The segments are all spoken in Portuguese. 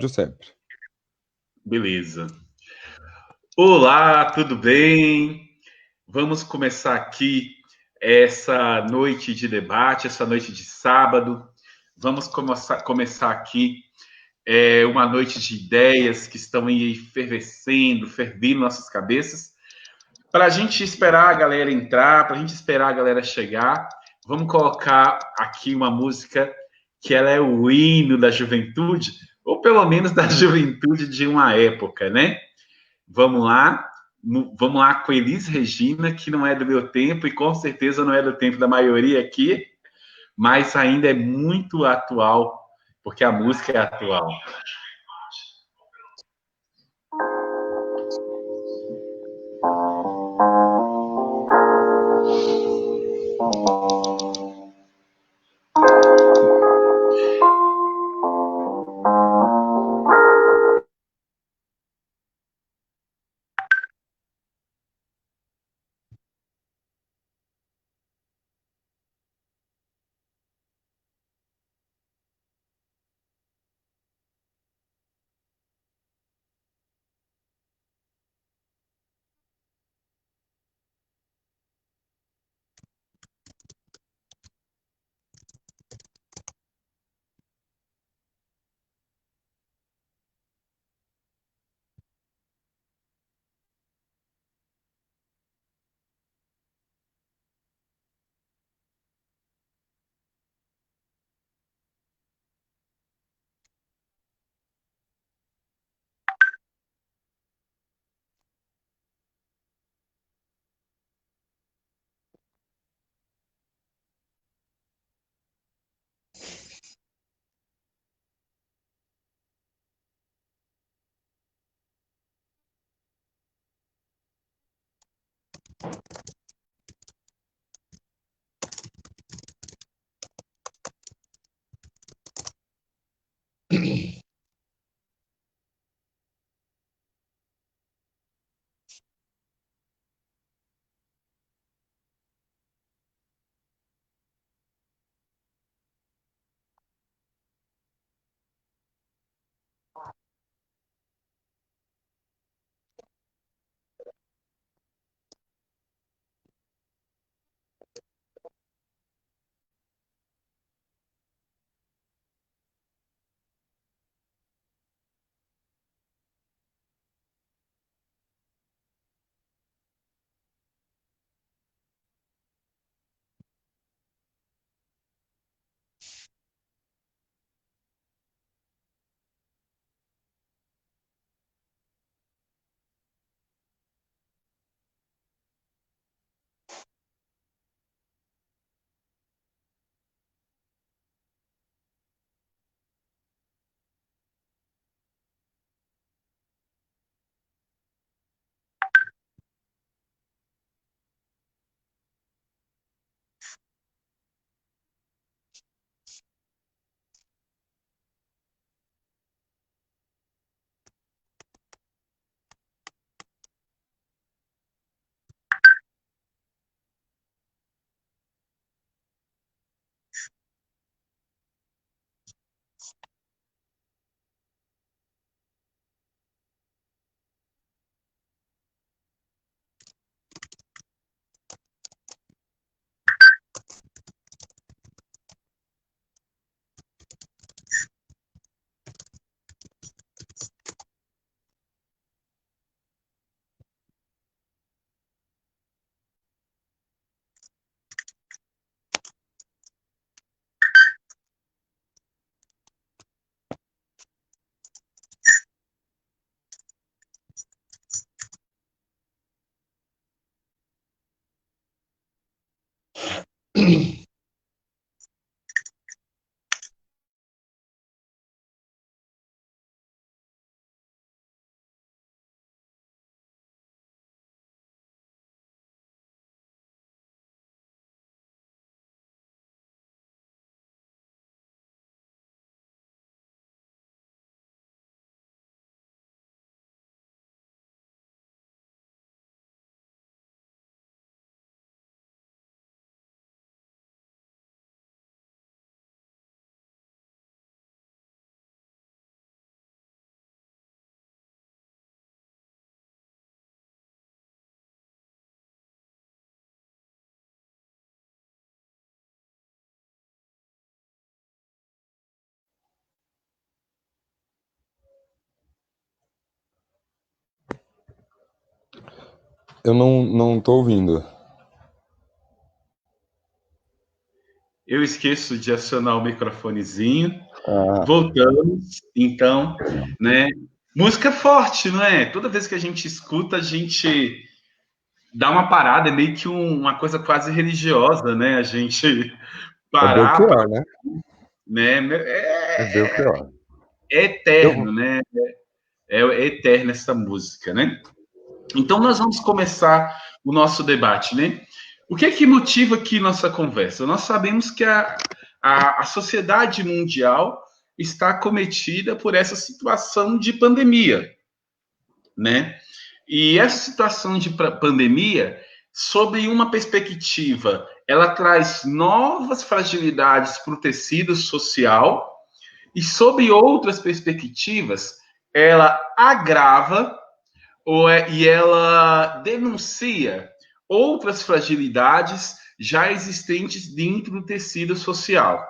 sempre. Beleza. Olá, tudo bem? Vamos começar aqui essa noite de debate, essa noite de sábado. Vamos começar aqui uma noite de ideias que estão aí fervendo nossas cabeças. Para a gente esperar a galera entrar, para a gente esperar a galera chegar, vamos colocar aqui uma música que ela é o hino da juventude, ou pelo menos da juventude de uma época, né? Vamos lá com Elis Regina, que não é do meu tempo e com certeza não é do tempo da maioria aqui, mas ainda é muito atual, porque a música é atual. Eu não tô ouvindo. Eu esqueço de acionar o microfonezinho. Ah, Voltamos, então, né? Música forte, não é? Toda vez que a gente escuta, a gente dá uma parada, é meio que uma coisa quase religiosa, né? A gente é parar, Belchior, né? né? É Belchior. É Eu, eterno, né? É eterna essa música, né? Então, nós vamos começar o nosso debate, né? O que é que motiva aqui nossa conversa? Nós sabemos que a sociedade mundial está acometida por essa situação de pandemia, né? E essa situação de pandemia, sob uma perspectiva, ela traz novas fragilidades para o tecido social e, sob outras perspectivas, ela agrava e ela denuncia outras fragilidades já existentes dentro do tecido social.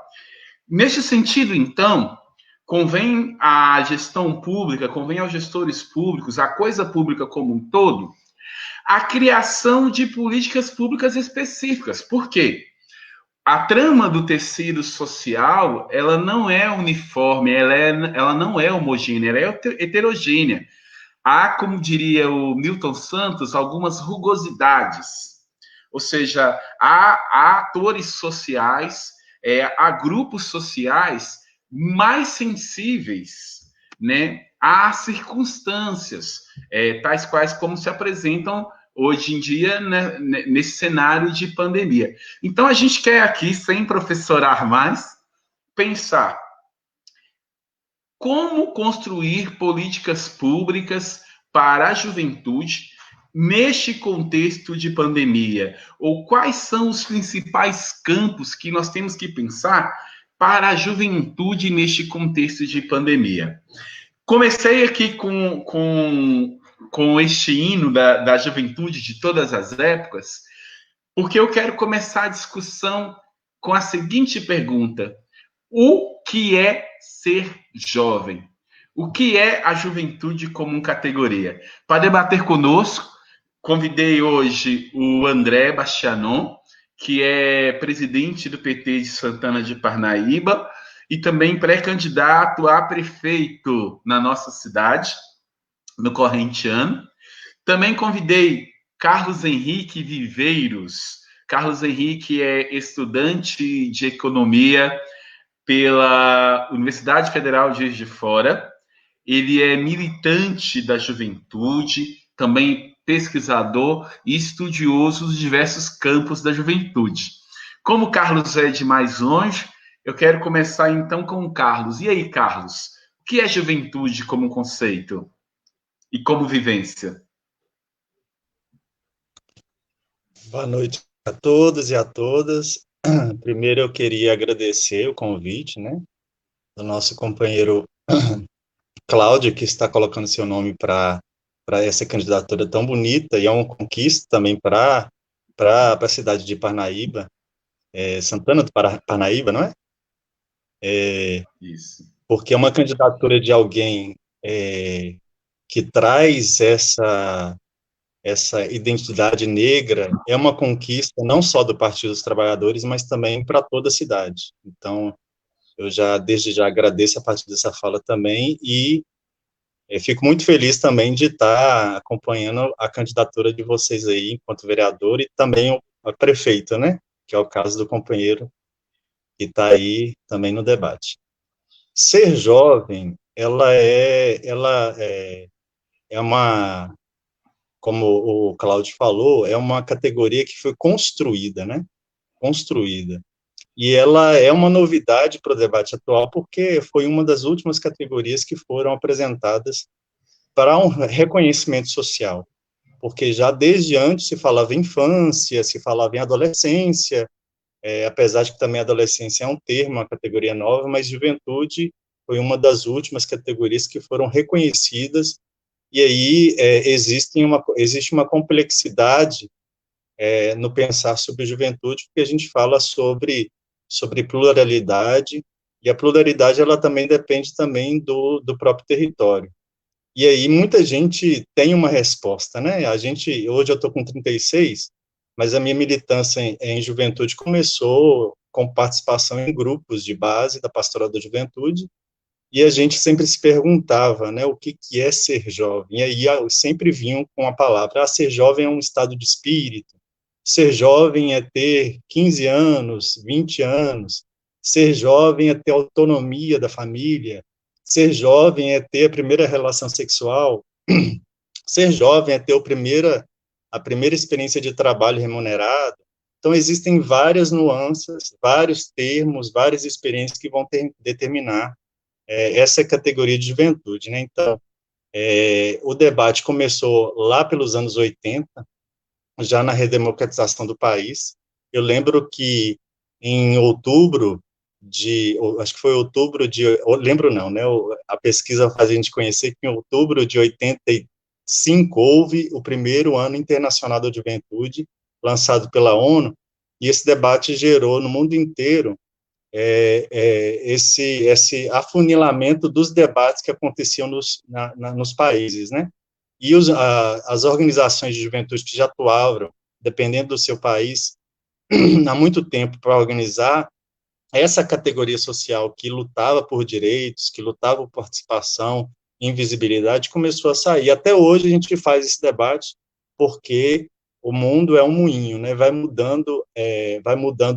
Neste sentido, então, convém à gestão pública, convém aos gestores públicos, à coisa pública como um todo, a criação de políticas públicas específicas. Por quê? A trama do tecido social, ela não é uniforme, ela não é homogênea, ela é heterogênea. Há, como diria o Milton Santos, algumas rugosidades. Ou seja, há atores sociais, há grupos sociais mais sensíveis, né, às circunstâncias, tais quais como se apresentam hoje em dia, né, nesse cenário de pandemia. Então, a gente quer aqui, sem professorar mais, pensar como construir políticas públicas para a juventude neste contexto de pandemia? Ou quais são os principais campos que nós temos que pensar para a juventude neste contexto de pandemia? Comecei aqui com este hino da juventude de todas as épocas, porque eu quero começar a discussão com a seguinte pergunta: o que é ser jovem? O que é a juventude como categoria? Para debater conosco, convidei hoje o André Bastianon, que é presidente do PT de Santana de Parnaíba e também pré-candidato a prefeito na nossa cidade, no corrente ano. Também convidei Carlos Henrique Viveiros. Carlos Henrique é estudante de economia pela Universidade Federal de Juiz de Fora. Ele é militante da juventude, também pesquisador e estudioso dos diversos campos da juventude. Como o Carlos é de mais longe, eu quero começar então com o Carlos. E aí, Carlos, o que é juventude como conceito e como vivência? Boa noite a todos e a todas. Primeiro eu queria agradecer o convite, né, do nosso companheiro Cláudio, que está colocando seu nome para essa candidatura tão bonita, e é uma conquista também para a cidade de Parnaíba, Santana do Parnaíba, não é? Isso. Porque é uma candidatura de alguém que traz essa identidade negra, é uma conquista não só do Partido dos Trabalhadores, mas também para toda a cidade. Então, eu desde já agradeço a partir dessa fala também e fico muito feliz também de estar acompanhando a candidatura de vocês aí enquanto vereador e também o prefeito, né, que é o caso do companheiro que está aí também no debate. Ser jovem, ela é uma, como o Cláudio falou, é uma categoria que foi construída, né, construída. E ela é uma novidade para o debate atual, porque foi uma das últimas categorias que foram apresentadas para um reconhecimento social. Porque já desde antes se falava em infância, se falava em adolescência, apesar de que também adolescência é um termo, uma categoria nova, mas juventude foi uma das últimas categorias que foram reconhecidas, e aí existe uma complexidade no pensar sobre juventude, porque a gente fala sobre pluralidade, e a pluralidade ela também depende também do próprio território. E aí muita gente tem uma resposta, né? Hoje eu estou com 36, mas a minha militância em juventude começou com participação em grupos de base da Pastoral da Juventude, e a gente sempre se perguntava, né, o que é ser jovem? E aí sempre vinham com a palavra, ser jovem é um estado de espírito, ser jovem é ter 15 anos, 20 anos, ser jovem é ter autonomia da família, ser jovem é ter a primeira relação sexual, ser jovem é ter a primeira experiência de trabalho remunerado. Então, existem várias nuances, vários termos, várias experiências que vão determinar essa categoria de juventude, né? Então, o debate começou lá pelos anos 80, já na redemocratização do país. Eu lembro que em outubro acho que foi outubro lembro não, né? A pesquisa faz a gente conhecer que em outubro de 85 houve o primeiro Ano Internacional da Juventude, lançado pela ONU, e esse debate gerou no mundo inteiro esse afunilamento dos debates que aconteciam nos países, né? E as organizações de juventude que já atuavam, dependendo do seu país, há muito tempo para organizar essa categoria social que lutava por direitos, que lutava por participação, invisibilidade, começou a sair. Até hoje a gente faz esse debate porque o mundo é um moinho, né? Vai mudando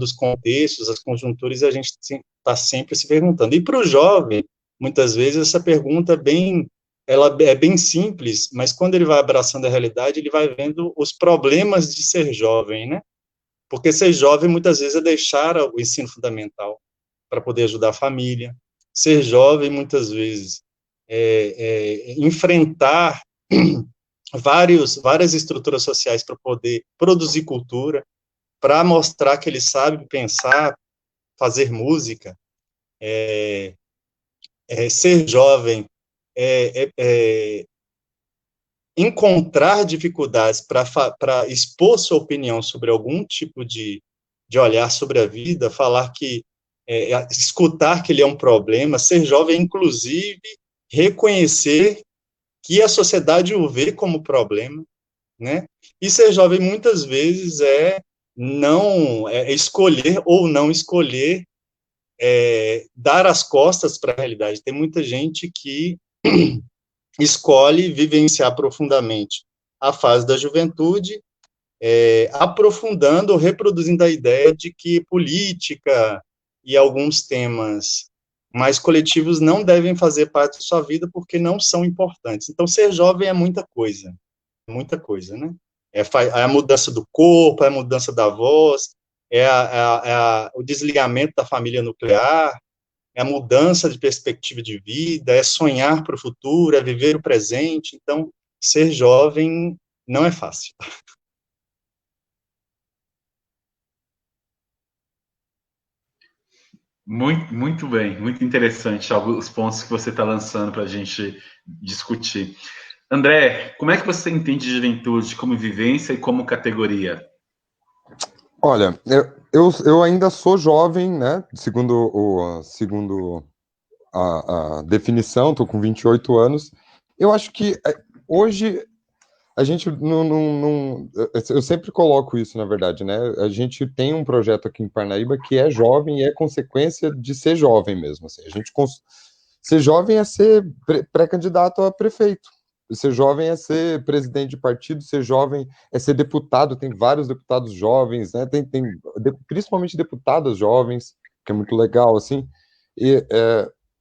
os contextos, as conjunturas, e a gente está sempre se perguntando. E para o jovem, muitas vezes essa pergunta ela é bem simples, mas quando ele vai abraçando a realidade, ele vai vendo os problemas de ser jovem, né? Porque ser jovem, muitas vezes, é deixar o ensino fundamental para poder ajudar a família. Ser jovem, muitas vezes, enfrentar várias estruturas sociais para poder produzir cultura, para mostrar que ele sabe pensar, fazer música. Ser jovem encontrar dificuldades para expor sua opinião sobre algum tipo de olhar sobre a vida, falar escutar que ele é um problema, ser jovem, inclusive, reconhecer que a sociedade o vê como problema, né? E ser jovem, muitas vezes, escolher ou não escolher, dar as costas para a realidade. Tem muita gente que escolhe vivenciar profundamente a fase da juventude, aprofundando ou reproduzindo a ideia de que política e alguns temas mais coletivos não devem fazer parte da sua vida porque não são importantes. Então, ser jovem é muita coisa, né? É a mudança do corpo, é a mudança da voz, o desligamento da família nuclear, é a mudança de perspectiva de vida, é sonhar para o futuro, é viver o presente. Então, ser jovem não é fácil. Muito, muito bem, muito interessante alguns pontos que você está lançando para a gente discutir. André, como é que você entende juventude como vivência e como categoria? Olha, eu ainda sou jovem, né? Segundo a definição, estou com 28 anos. Eu acho que hoje a gente não. Eu sempre coloco isso, na verdade, né? A gente tem um projeto aqui em Parnaíba que é jovem e é consequência de ser jovem mesmo. Assim. Ser jovem é ser pré-candidato a prefeito. Ser jovem é ser presidente de partido, ser jovem é ser deputado, tem vários deputados jovens, né? Principalmente deputadas jovens, que é muito legal, assim. E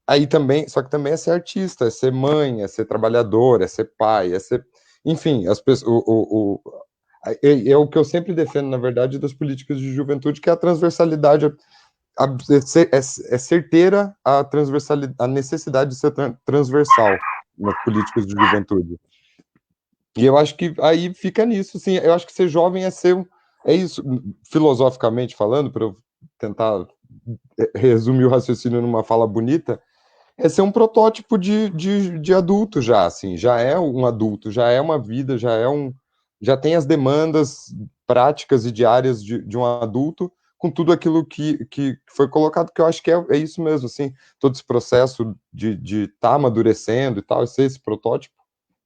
aí também, só que também é ser artista, é ser mãe, é ser trabalhador, é ser pai, é ser. Enfim, as pessoas. É o que eu sempre defendo, na verdade, das políticas de juventude, que é a transversalidade. É certeira a necessidade de ser transversal nas políticas de juventude. E eu acho que aí fica nisso, sim. Eu acho que ser jovem é isso, filosoficamente falando, para eu tentar resumir o raciocínio numa fala bonita, é ser um protótipo de adulto já, assim, já é um adulto, já é uma vida, já tem as demandas práticas e diárias de um adulto, com tudo aquilo que foi colocado, que eu acho que é isso mesmo, assim, todo esse processo de estar amadurecendo e tal, ser esse protótipo,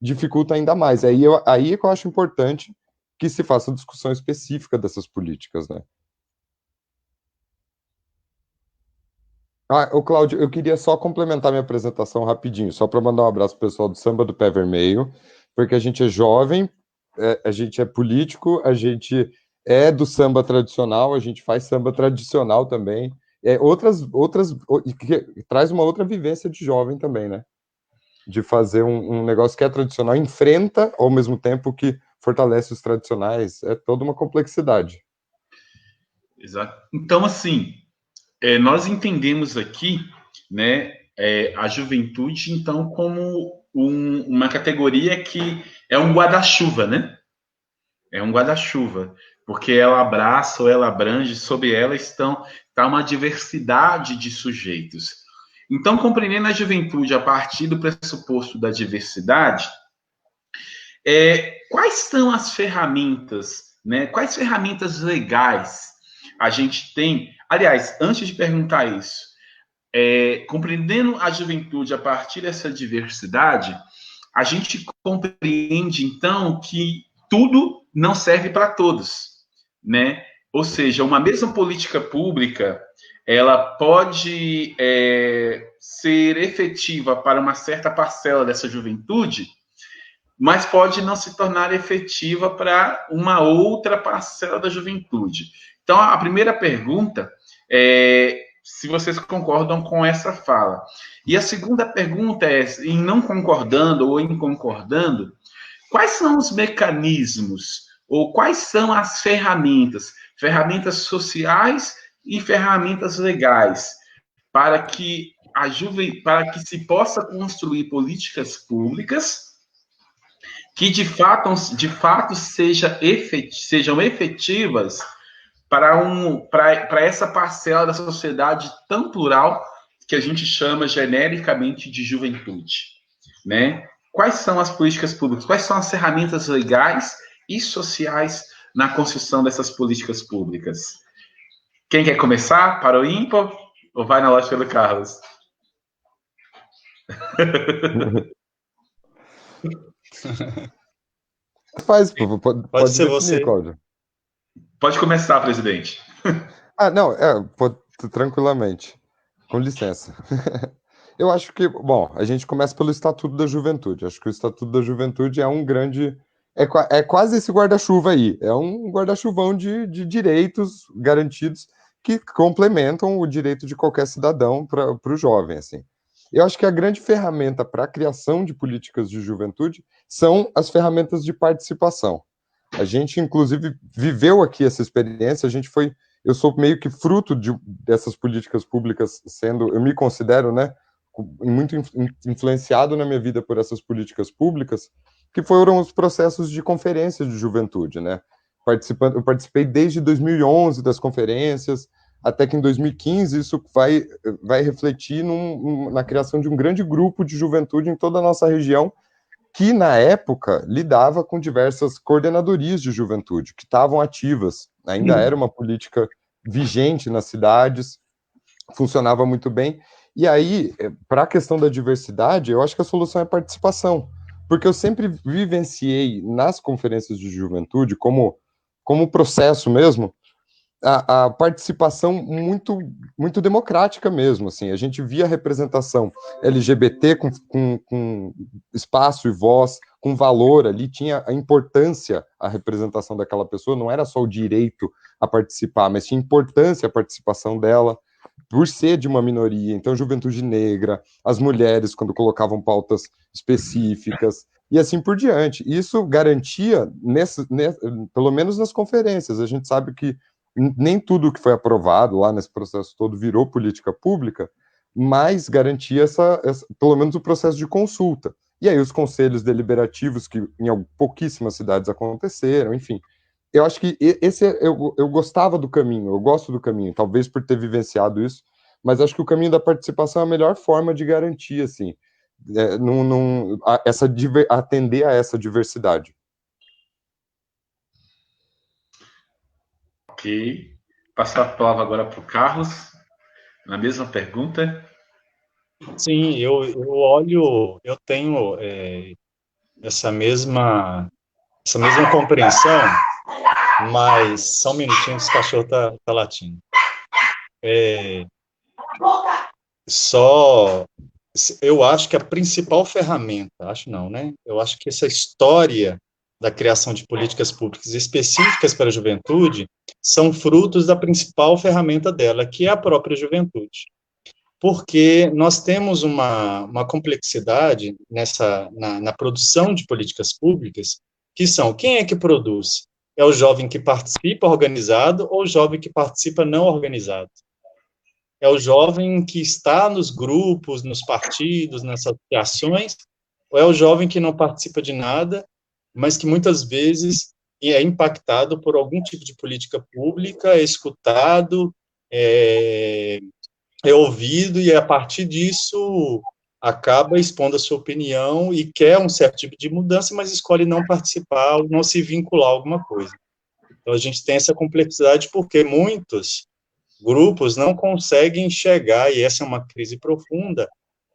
dificulta ainda mais. Aí é que eu acho importante que se faça discussão específica dessas políticas, né? Ô Cláudio, eu queria só complementar minha apresentação rapidinho, só para mandar um abraço pro pessoal do Samba do Pé Vermelho, porque a gente é jovem, a gente é político, a gente é do samba tradicional, a gente faz samba tradicional também, e que traz uma outra vivência de jovem também, né? De fazer um negócio que é tradicional, enfrenta ao mesmo tempo que fortalece os tradicionais, é toda uma complexidade. Exato. Então, assim, nós entendemos aqui, né, a juventude, então, como uma categoria que é um guarda-chuva, né? É um guarda-chuva, porque ela abraça ou ela abrange, sob ela está uma diversidade de sujeitos. Então, compreendendo a juventude a partir do pressuposto da diversidade, quais são as ferramentas, né? Quais ferramentas legais a gente tem? Aliás, antes de perguntar isso, compreendendo a juventude a partir dessa diversidade, a gente compreende, então, que tudo não serve para todos, né? Ou seja, uma mesma política pública, ela pode ser efetiva para uma certa parcela dessa juventude, mas pode não se tornar efetiva para uma outra parcela da juventude. Então, a primeira pergunta é se vocês concordam com essa fala. E a segunda pergunta é, em não concordando ou em concordando, quais são os mecanismos ou quais são as ferramentas sociais e ferramentas legais, para que para que se possa construir políticas públicas que de fato sejam efetivas para essa parcela da sociedade tão plural que a gente chama genericamente de juventude, né? Quais são as políticas públicas? Quais são as ferramentas legais e sociais na construção dessas políticas públicas? Quem quer começar? Para o ímpar ou vai na lógica do Carlos? Pode ser definir, você. Cláudio. Pode começar, presidente. Não, tranquilamente. Com licença. Eu acho que, bom, a gente começa pelo Estatuto da Juventude. Acho que o Estatuto da Juventude é um grande. É quase esse guarda-chuva aí. É um guarda-chuvão de direitos garantidos que complementam o direito de qualquer cidadão para o jovem, assim. Eu acho que a grande ferramenta para a criação de políticas de juventude são as ferramentas de participação. A gente, inclusive, viveu aqui essa experiência, eu sou meio que fruto dessas políticas públicas eu me considero, né, muito influenciado na minha vida por essas políticas públicas, que foram os processos de conferências de juventude, né? Eu participei desde 2011 das conferências, até que em 2015 isso vai refletir na criação de um grande grupo de juventude em toda a nossa região, que na época lidava com diversas coordenadorias de juventude que estavam ativas, ainda era uma política vigente nas cidades, funcionava muito bem. E aí, para a questão da diversidade, eu acho que a solução é participação, porque eu sempre vivenciei nas conferências de juventude, como processo mesmo, a participação muito democrática mesmo, assim, a gente via a representação LGBT com espaço e voz, com valor ali, tinha a importância a representação daquela pessoa, não era só o direito a participar, mas tinha importância a participação dela, por ser de uma minoria, então juventude negra, as mulheres quando colocavam pautas específicas, e assim por diante. Isso garantia, pelo menos nas conferências, a gente sabe que nem tudo que foi aprovado lá nesse processo todo virou política pública, mas garantia pelo menos o processo de consulta. E aí os conselhos deliberativos, que em pouquíssimas cidades aconteceram, enfim. Eu acho que eu gostava do caminho, eu gosto do caminho, talvez por ter vivenciado isso, mas acho que o caminho da participação é a melhor forma de garantir, assim, atender a essa diversidade. Ok. Passar a palavra agora para o Carlos, na mesma pergunta. Sim, eu olho, eu tenho essa mesma compreensão, mas só um minutinho, esse cachorro tá latindo. Eu acho que a principal ferramenta, acho não, né? Eu acho que essa história da criação de políticas públicas específicas para a juventude são frutos da principal ferramenta dela, que é a própria juventude. Porque nós temos uma complexidade na produção de políticas públicas, que são, quem é que produz? É o jovem que participa organizado ou o jovem que participa não organizado? É o jovem que está nos grupos, nos partidos, nas associações, ou é o jovem que não participa de nada, mas que muitas vezes é impactado por algum tipo de política pública, é escutado, é ouvido, e a partir disso acaba expondo a sua opinião e quer um certo tipo de mudança, mas escolhe não participar ou não se vincular a alguma coisa. Então, a gente tem essa complexidade porque muitos grupos não conseguem chegar, e essa é uma crise profunda,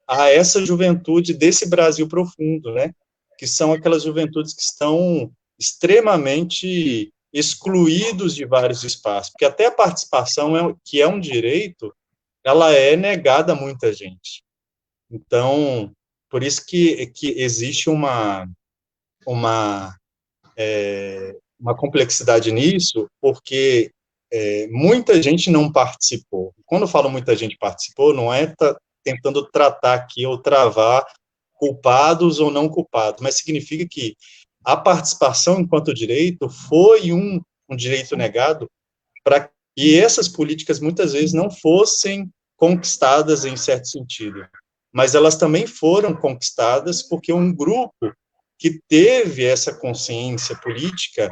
a essa juventude desse Brasil profundo, né? Que são aquelas juventudes que estão extremamente excluídos de vários espaços, porque até a participação, que é um direito, ela é negada a muita gente. Então, por isso que existe uma complexidade nisso, porque muita gente não participou. Quando eu falo muita gente participou, não é tentando tratar aqui ou travar culpados ou não culpados, mas significa que a participação enquanto direito foi um direito negado para que essas políticas muitas vezes não fossem conquistadas em certo sentido, mas elas também foram conquistadas porque um grupo que teve essa consciência política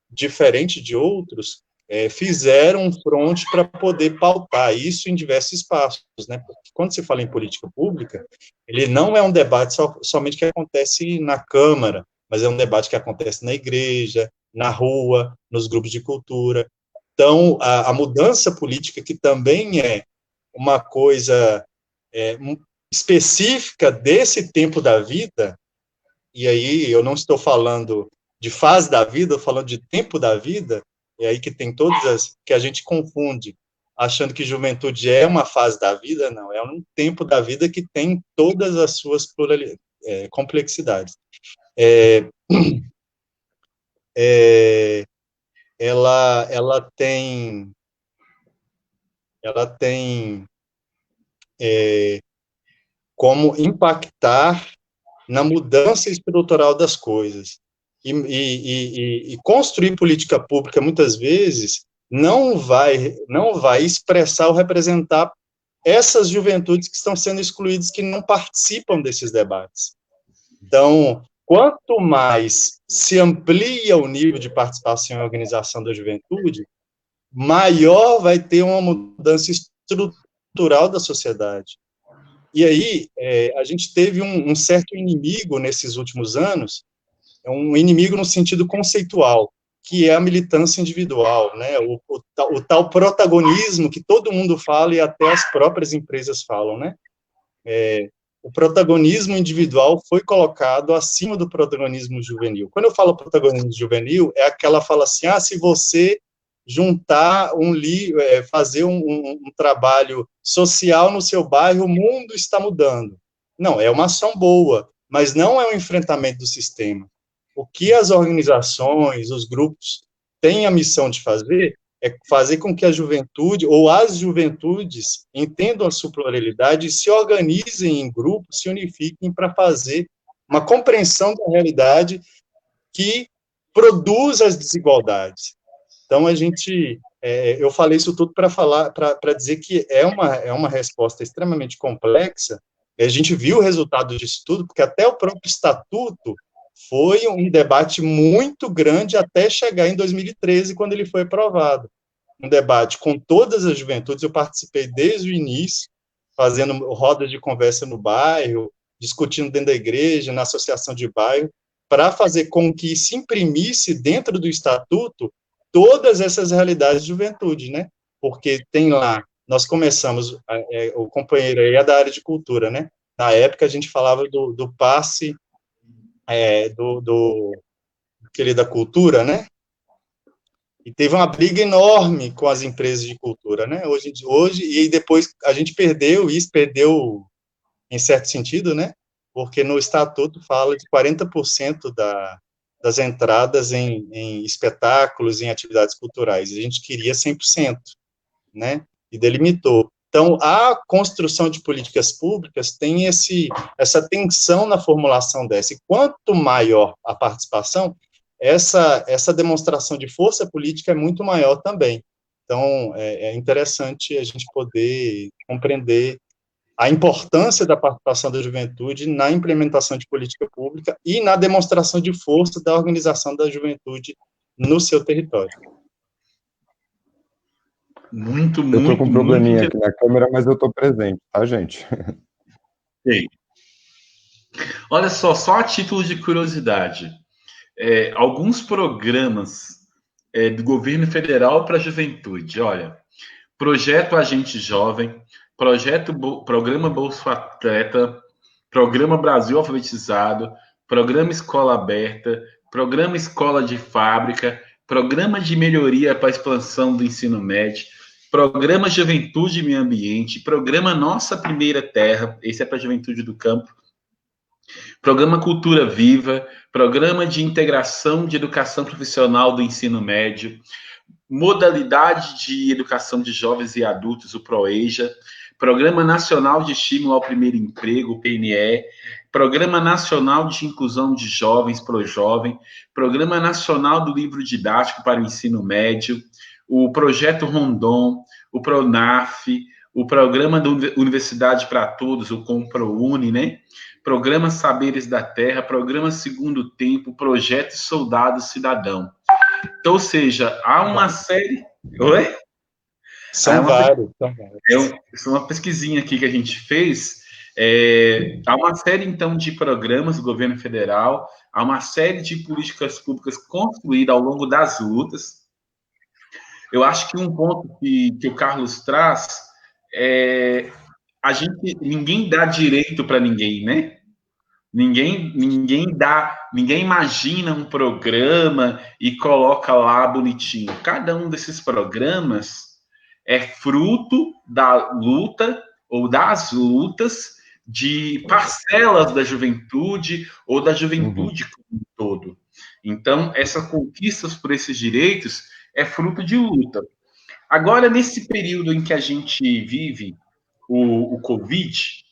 diferente de outros, fizeram um fronte para poder pautar isso em diversos espaços, né? Porque quando se fala em política pública, ele não é um debate somente que acontece na Câmara, mas é um debate que acontece na igreja, na rua, nos grupos de cultura. Então, a mudança política, que também é uma coisa específica desse tempo da vida, e aí eu não estou falando de fase da vida, eu estou falando de tempo da vida, é aí que tem todas as, que a gente confunde, achando que juventude é uma fase da vida, não, é um tempo da vida que tem todas as suas complexidades. Ela tem como impactar na mudança estrutural das coisas. E construir política pública, muitas vezes, não vai expressar ou representar essas juventudes que estão sendo excluídas, que não participam desses debates. Então, quanto mais se amplia o nível de participação e organização da juventude, maior vai ter uma mudança estrutural da sociedade. E aí, a gente teve um certo inimigo nesses últimos anos, um inimigo no sentido conceitual, que é a militância individual, né? O tal protagonismo que todo mundo fala e até as próprias empresas falam, né? O protagonismo individual foi colocado acima do protagonismo juvenil. Quando eu falo protagonismo juvenil, é aquela fala assim, se você juntar fazer um trabalho social no seu bairro, o mundo está mudando. Não, é uma ação boa, mas não é um enfrentamento do sistema. O que as organizações, os grupos têm a missão de fazer é fazer com que a juventude, ou as juventudes, entendam a sua pluralidade e se organizem em grupos, se unifiquem para fazer uma compreensão da realidade que produz as desigualdades. Então, eu falei isso tudo para dizer que é uma resposta extremamente complexa. A gente viu o resultado disso tudo, porque até o próprio estatuto foi um debate muito grande até chegar em 2013, quando ele foi aprovado. Um debate com todas as juventudes, eu participei desde o início, fazendo rodas de conversa no bairro, discutindo dentro da igreja, na associação de bairro, para fazer com que se imprimisse dentro do estatuto todas essas realidades de juventude, né? Porque tem lá, nós começamos, o companheiro aí é da área de cultura, né? Na época a gente falava do passe aquele da cultura, né? E teve uma briga enorme com as empresas de cultura, né? Hoje, e depois a gente perdeu em certo sentido, né? Porque no estatuto fala de 40% das entradas em espetáculos, em atividades culturais. A gente queria 100%, né? E delimitou. Então, a construção de políticas públicas tem essa tensão na formulação dessa. E quanto maior a participação, essa demonstração de força política é muito maior também. Então, é interessante a gente poder compreender a importância da participação da juventude na implementação de política pública e na demonstração de força da organização da juventude no seu território. Muito, Eu tô com um probleminha muito aqui na câmera, mas eu tô presente, tá, gente? Ei. Olha só a título de curiosidade, alguns programas do governo federal para a juventude. Olha, Projeto Agente Jovem, Programa Bolsa Atleta, Programa Brasil Alfabetizado, Programa Escola Aberta, Programa Escola de Fábrica, Programa de Melhoria para a Expansão do Ensino Médio, Programa Juventude e Meio Ambiente, Programa Nossa Primeira Terra, esse é para a Juventude do Campo, Programa Cultura Viva, Programa de Integração de Educação Profissional do Ensino Médio, Modalidade de Educação de Jovens e Adultos, o PROEJA, Programa Nacional de Estímulo ao Primeiro Emprego, o PNE, Programa Nacional de Inclusão de Jovens, ProJovem, Programa Nacional do Livro Didático para o Ensino Médio, o Projeto Rondon, o PRONAF, o Programa da Universidade para Todos, o ComproUni, né? Programa Saberes da Terra, Programa Segundo Tempo, Projeto Soldado Cidadão. Então, ou seja, há uma série... Oi? São vários. Isso é uma pesquisinha aqui que a gente fez. Há uma série, então, de programas do governo federal, há uma série de políticas públicas construídas ao longo das lutas. Eu acho que um ponto que o Carlos traz é ninguém dá direito para ninguém, né? Ninguém imagina um programa e coloca lá bonitinho. Cada um desses programas é fruto da luta ou das lutas de parcelas da juventude ou da juventude como um todo. Então, essas conquistas por esses direitos é fruto de luta. Agora, nesse período em que a gente vive o Covid,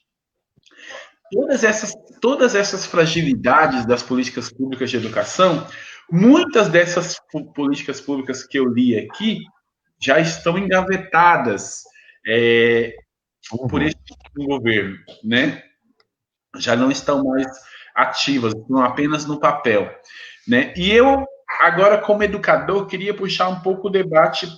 todas essas fragilidades das políticas públicas de educação, muitas dessas políticas públicas que eu li aqui já estão engavetadas por este governo, né? Já não estão mais ativas, estão apenas no papel, né? E eu, agora, como educador, queria puxar um pouco o debate,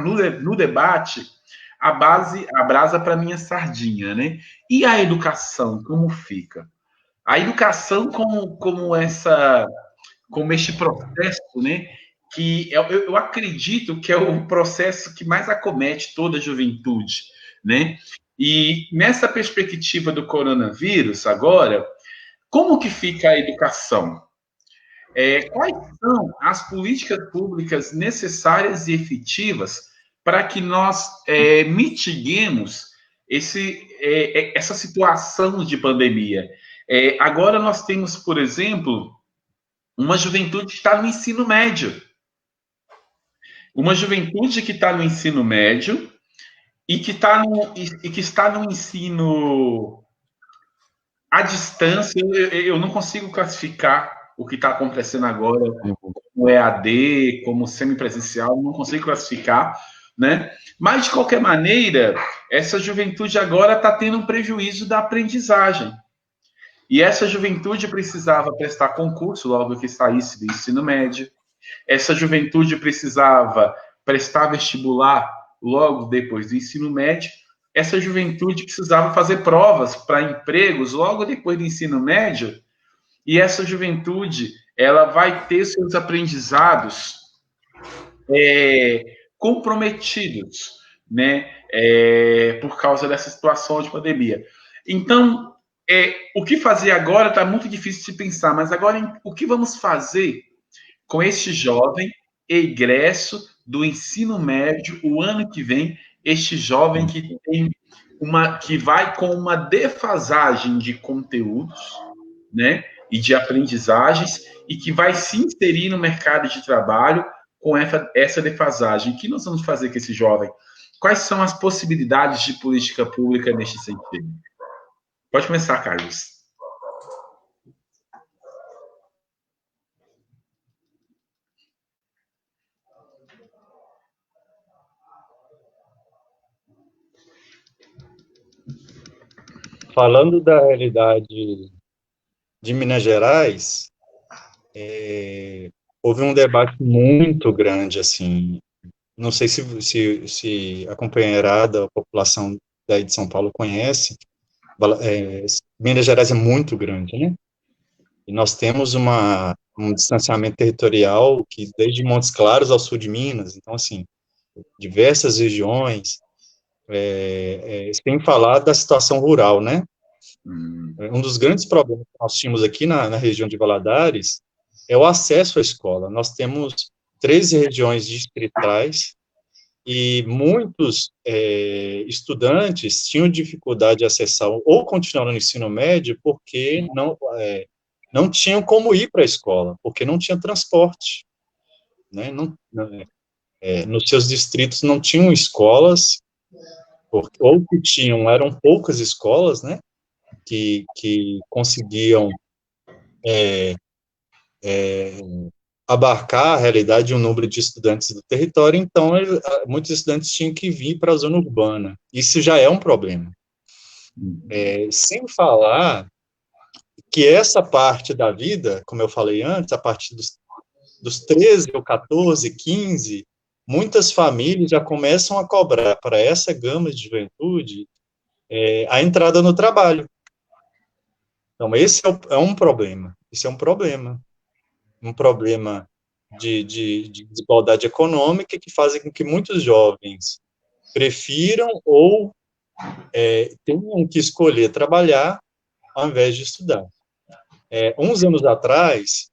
no debate, a brasa para minha sardinha, né? E a educação, como fica? A educação como este processo, né? Que eu acredito que é o processo que mais acomete toda a juventude, né? E nessa perspectiva do coronavírus, agora, como que fica a educação? Quais são as políticas públicas necessárias e efetivas para que nós mitiguemos essa situação de pandemia? Agora nós temos, por exemplo, uma juventude que está no ensino médio. Uma juventude que está no ensino médio e que está no ensino à distância. Eu não consigo classificar o que está acontecendo agora como EAD, como semipresencial, não consigo classificar, né? Mas, de qualquer maneira, essa juventude agora está tendo um prejuízo da aprendizagem. E essa juventude precisava prestar concurso logo que saísse do ensino médio. Essa juventude precisava prestar vestibular logo depois do ensino médio. Essa juventude precisava fazer provas para empregos logo depois do ensino médio. E essa juventude, ela vai ter seus aprendizados comprometidos, né? Por causa dessa situação de pandemia. Então, O que fazer agora está muito difícil de pensar, mas agora o que vamos fazer com este jovem egresso do ensino médio o ano que vem, este jovem que tem que vai com uma defasagem de conteúdos, né, e de aprendizagens e que vai se inserir no mercado de trabalho com essa defasagem. O que nós vamos fazer com esse jovem? Quais são as possibilidades de política pública neste sentido? Pode começar, Carlos. Falando da realidade de Minas Gerais, houve um debate muito grande, assim, não sei se a companheirada, a população daí de São Paulo conhece, Minas Gerais é muito grande, né? E nós temos um distanciamento territorial que desde Montes Claros ao sul de Minas, então, assim, diversas regiões, sem falar da situação rural, né? Um dos grandes problemas que nós tínhamos aqui na região de Valadares é o acesso à escola. Nós temos 13 regiões distritais e muitos estudantes tinham dificuldade de acessar ou continuar no ensino médio porque não tinham como ir para a escola, porque não tinha transporte, né? Nos seus distritos não tinham escolas, ou que tinham, eram poucas escolas, né, que conseguiam abarcar a realidade de um número de estudantes do território, então muitos estudantes tinham que vir para a zona urbana. Isso já é um problema. Sem falar que essa parte da vida, como eu falei antes, a partir dos 13 ou 14, 15, muitas famílias já começam a cobrar para essa gama de juventude a entrada no trabalho. Então, esse é um problema. Isso é um problema. Um problema de desigualdade econômica que fazem com que muitos jovens prefiram ou tenham que escolher trabalhar ao invés de estudar. Uns anos atrás,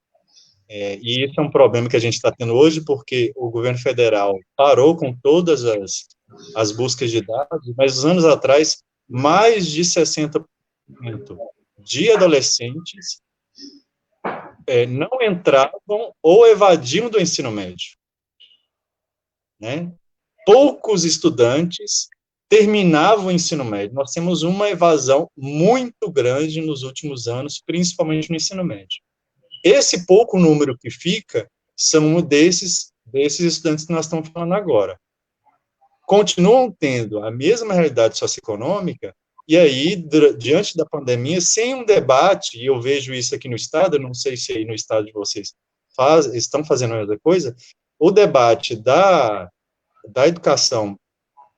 e isso é um problema que a gente está tendo hoje, porque o governo federal parou com todas as buscas de dados, mas uns anos atrás, mais de 60% de adolescentes não entravam ou evadiam do ensino médio, né? Poucos estudantes terminavam o ensino médio. Nós temos uma evasão muito grande nos últimos anos, principalmente no ensino médio. Esse pouco número que fica são desses estudantes que nós estamos falando agora. Continuam tendo a mesma realidade socioeconômica, e aí, diante da pandemia, sem um debate, e eu vejo isso aqui no Estado, eu não sei se aí no Estado de vocês estão fazendo a mesma coisa, o debate da educação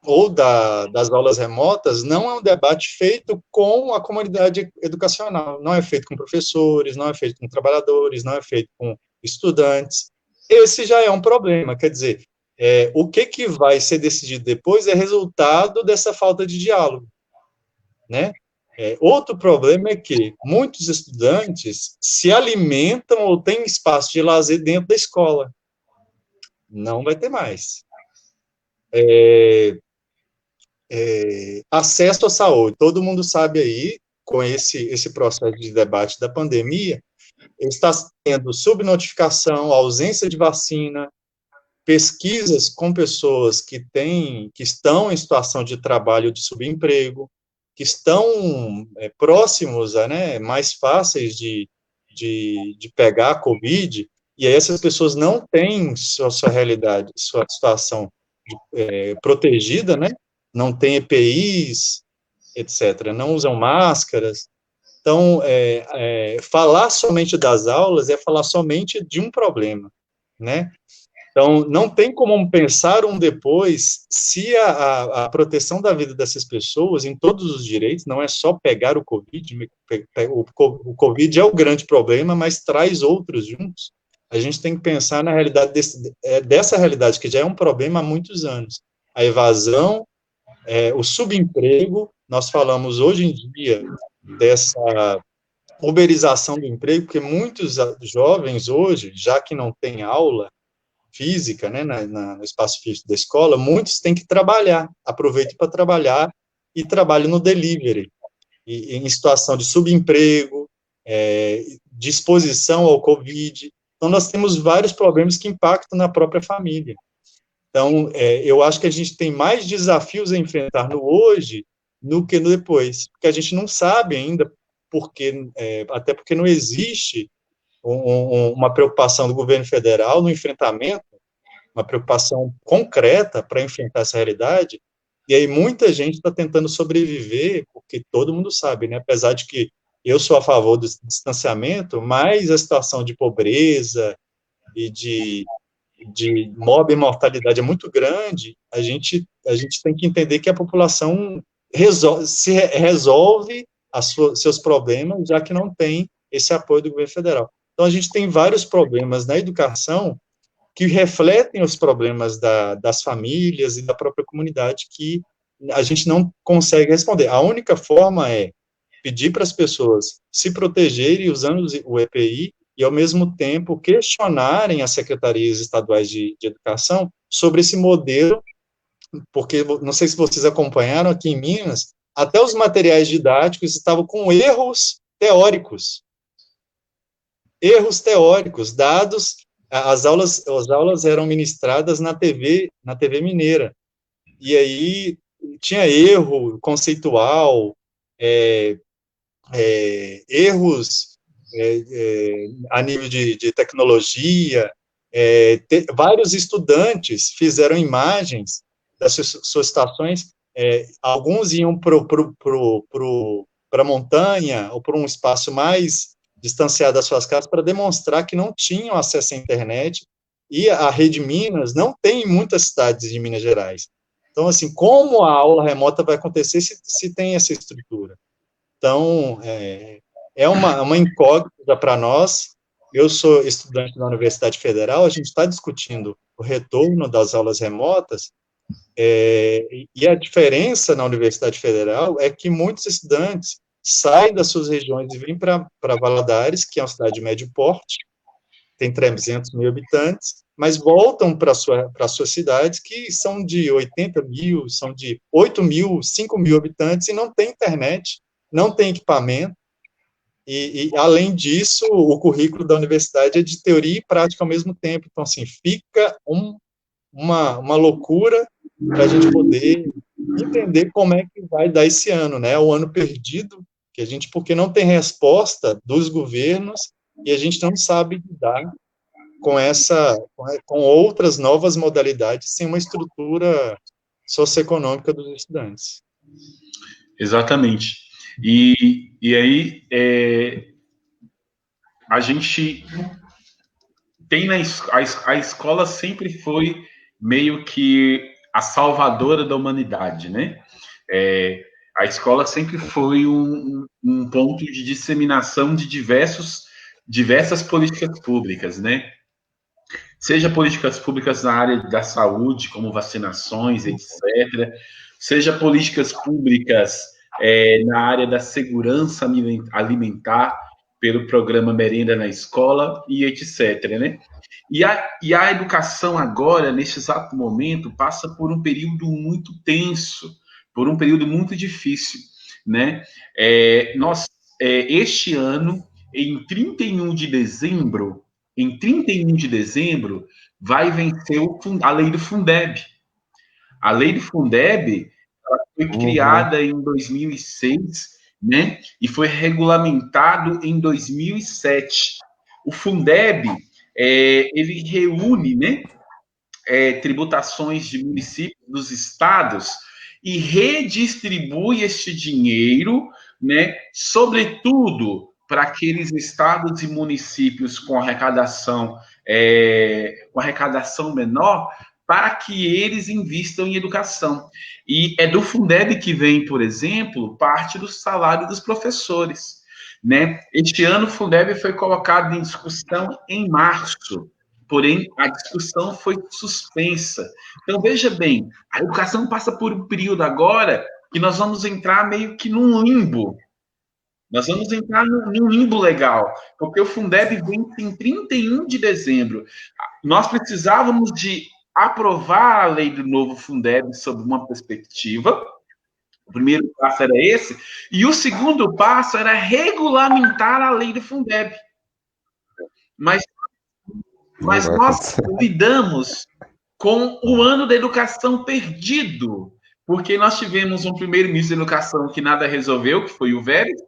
ou das aulas remotas não é um debate feito com a comunidade educacional, não é feito com professores, não é feito com trabalhadores, não é feito com estudantes. Esse já é um problema, quer dizer, o que vai ser decidido depois é resultado dessa falta de diálogo, né? Outro problema é que muitos estudantes se alimentam ou têm espaço de lazer dentro da escola. Não vai ter mais. Acesso à saúde. Todo mundo sabe aí, com esse processo de debate da pandemia, está tendo subnotificação, ausência de vacina, pesquisas com pessoas que estão em situação de trabalho de subemprego, que estão próximos, né, mais fáceis de pegar a Covid, e aí essas pessoas não têm sua realidade, sua situação protegida, né, não têm EPIs, etc., não usam máscaras. Então, falar somente das aulas é falar somente de um problema, né? Então, não tem como pensar um depois se a proteção da vida dessas pessoas, em todos os direitos, não é só pegar o Covid, o Covid é o grande problema, mas traz outros juntos. A gente tem que pensar na realidade dessa realidade, que já é um problema há muitos anos. A evasão, o subemprego, nós falamos hoje em dia dessa uberização do emprego, porque muitos jovens hoje, já que não tem aula física, né, no espaço físico da escola, muitos têm que trabalhar, aproveitam para trabalhar e trabalham no delivery, e em situação de subemprego, de exposição ao Covid. Então, nós temos vários problemas que impactam na própria família. Então, eu acho que a gente tem mais desafios a enfrentar no hoje do que no depois, porque a gente não sabe ainda, até porque não existe uma preocupação do governo federal no enfrentamento, uma preocupação concreta para enfrentar essa realidade, e aí muita gente está tentando sobreviver, porque todo mundo sabe, né, apesar de que eu sou a favor do distanciamento, mas a situação de pobreza e de mob e mortalidade é muito grande, a gente tem que entender que a população resolve seus problemas, já que não tem esse apoio do governo federal. Então, a gente tem vários problemas na educação que refletem os problemas das famílias e da própria comunidade que a gente não consegue responder. A única forma é pedir para as pessoas se protegerem usando o EPI e, ao mesmo tempo, questionarem as secretarias estaduais de educação sobre esse modelo, porque, não sei se vocês acompanharam, aqui em Minas, até os materiais didáticos estavam com erros teóricos, dados, as aulas eram ministradas na TV Mineira, e aí tinha erro conceitual, erros a nível de tecnologia, vários estudantes fizeram imagens das suas estações, alguns iam para a montanha, ou para um espaço mais distanciado das suas casas, para demonstrar que não tinham acesso à internet, e a Rede Minas não tem em muitas cidades de Minas Gerais. Então, assim, como a aula remota vai acontecer se tem essa estrutura? Então, é uma incógnita para nós. Eu sou estudante da Universidade Federal, a gente está discutindo o retorno das aulas remotas, e a diferença na Universidade Federal é que muitos estudantes saem das suas regiões e vêm para Valadares, que é uma cidade de médio porte, tem 300 mil habitantes, mas voltam para suas cidades, que são de 80 mil, são de 8 mil, 5 mil habitantes, e não tem internet, não tem equipamento, e além disso, o currículo da universidade é de teoria e prática ao mesmo tempo. Então, assim, fica uma loucura para a gente poder entender como é que vai dar esse ano, né? O ano perdido, porque não tem resposta dos governos e a gente não sabe lidar com outras novas modalidades sem uma estrutura socioeconômica dos estudantes. Exatamente. E aí, a gente tem a escola sempre foi meio que a salvadora da humanidade, né? A escola sempre foi um ponto de disseminação de diversas políticas públicas, né? Seja políticas públicas na área da saúde, como vacinações, etc., seja políticas públicas na área da segurança alimentar, pelo programa Merenda na Escola, e etc., né? E a educação agora, neste exato momento, passa por um período muito tenso, por um período muito difícil, né? Este ano, em 31 de dezembro, vai vencer a lei do Fundeb. A lei do Fundeb, ela foi criada em 2006, né? E foi regulamentado em 2007. O Fundeb, ele reúne, né, tributações de municípios, dos estados, e redistribui este dinheiro, né, sobretudo para aqueles estados e municípios com arrecadação menor, para que eles invistam em educação. E é do Fundeb que vem, por exemplo, parte do salário dos professores, né? Este ano o Fundeb foi colocado em discussão em março, porém a discussão foi suspensa. Então, veja bem, a educação passa por um período agora que nós vamos entrar meio que num limbo, Nós vamos entrar num limbo legal, porque o Fundeb vence em 31 de dezembro. Nós precisávamos de aprovar a lei do novo Fundeb sob uma perspectiva. O primeiro passo era esse, e o segundo passo era regulamentar a lei do Fundeb. Mas nós lidamos com o ano da educação perdido, porque nós tivemos um primeiro-ministro da educação que nada resolveu, que foi o Vélez,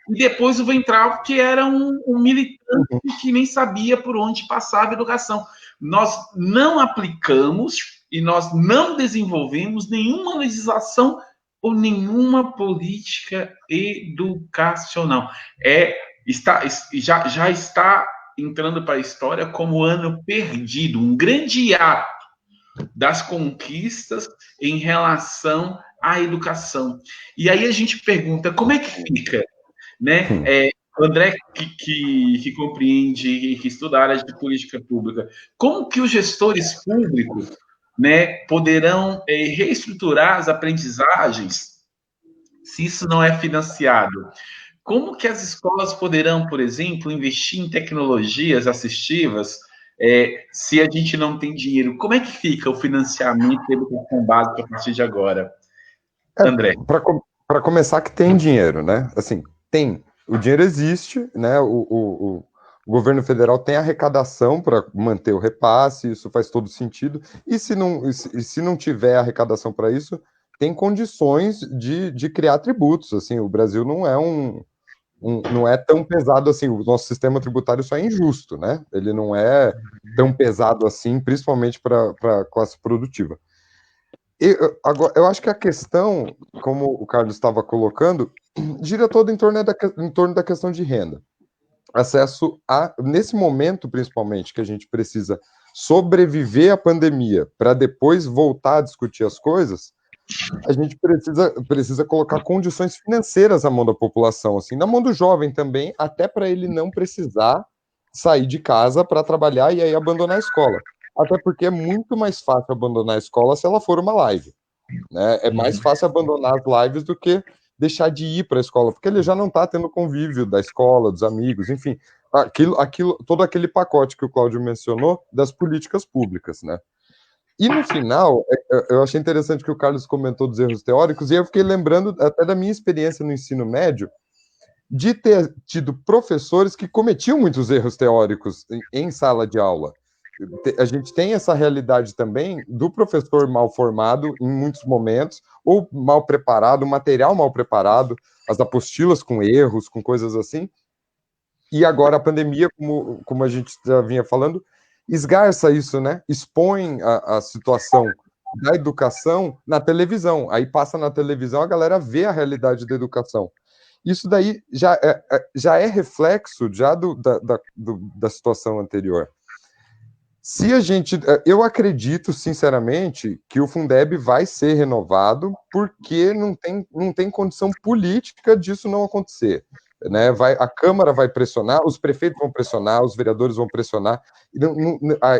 e depois o Ventral, que era um militante que nem sabia por onde passava a educação. Nós não aplicamos e nós não desenvolvemos nenhuma legislação ou nenhuma política educacional. Já está entrando para a história como ano perdido, um grande ato das conquistas em relação à educação. E aí a gente pergunta, como é que fica? Né? O André, que compreende e que estuda a área de política pública, como que os gestores públicos, né, poderão reestruturar as aprendizagens se isso não é financiado? Como que as escolas poderão, por exemplo, investir em tecnologias assistivas se a gente não tem dinheiro? Como é que fica o financiamento da educação básica a partir de agora? André. Para começar, que tem dinheiro, né? Assim, tem. O dinheiro existe, né? O governo federal tem arrecadação para manter o repasse, isso faz todo sentido. E se não tiver arrecadação para isso, tem condições de criar tributos. Assim, o Brasil não é não é tão pesado assim, o nosso sistema tributário só é injusto, né? Ele não é tão pesado assim, principalmente para a classe produtiva. Agora, eu acho que a questão, como o Carlos estava colocando, gira todo em torno da questão de renda. Acesso nesse momento, principalmente, que a gente precisa sobreviver à pandemia para depois voltar a discutir as coisas, a gente precisa colocar condições financeiras à mão da população, assim, na mão do jovem também, até para ele não precisar sair de casa para trabalhar e aí abandonar a escola. Até porque é muito mais fácil abandonar a escola se ela for uma live, né? É mais fácil abandonar as lives do que deixar de ir para a escola, porque ele já não está tendo convívio da escola, dos amigos, enfim, todo aquele pacote que o Cláudio mencionou das políticas públicas, né? E no final, eu achei interessante que o Carlos comentou dos erros teóricos, e eu fiquei lembrando até da minha experiência no ensino médio, de ter tido professores que cometiam muitos erros teóricos em sala de aula. A gente tem essa realidade também do professor mal formado em muitos momentos, ou mal preparado, material mal preparado, as apostilas com erros, com coisas assim. E agora a pandemia, como a gente já vinha falando, esgarça isso, né? Expõe a situação da educação na televisão. Aí passa na televisão, a galera vê a realidade da educação. Isso daí já é reflexo já da situação anterior. Eu acredito, sinceramente, que o Fundeb vai ser renovado porque não tem condição política disso não acontecer. Né? A Câmara vai pressionar, os prefeitos vão pressionar, os vereadores vão pressionar,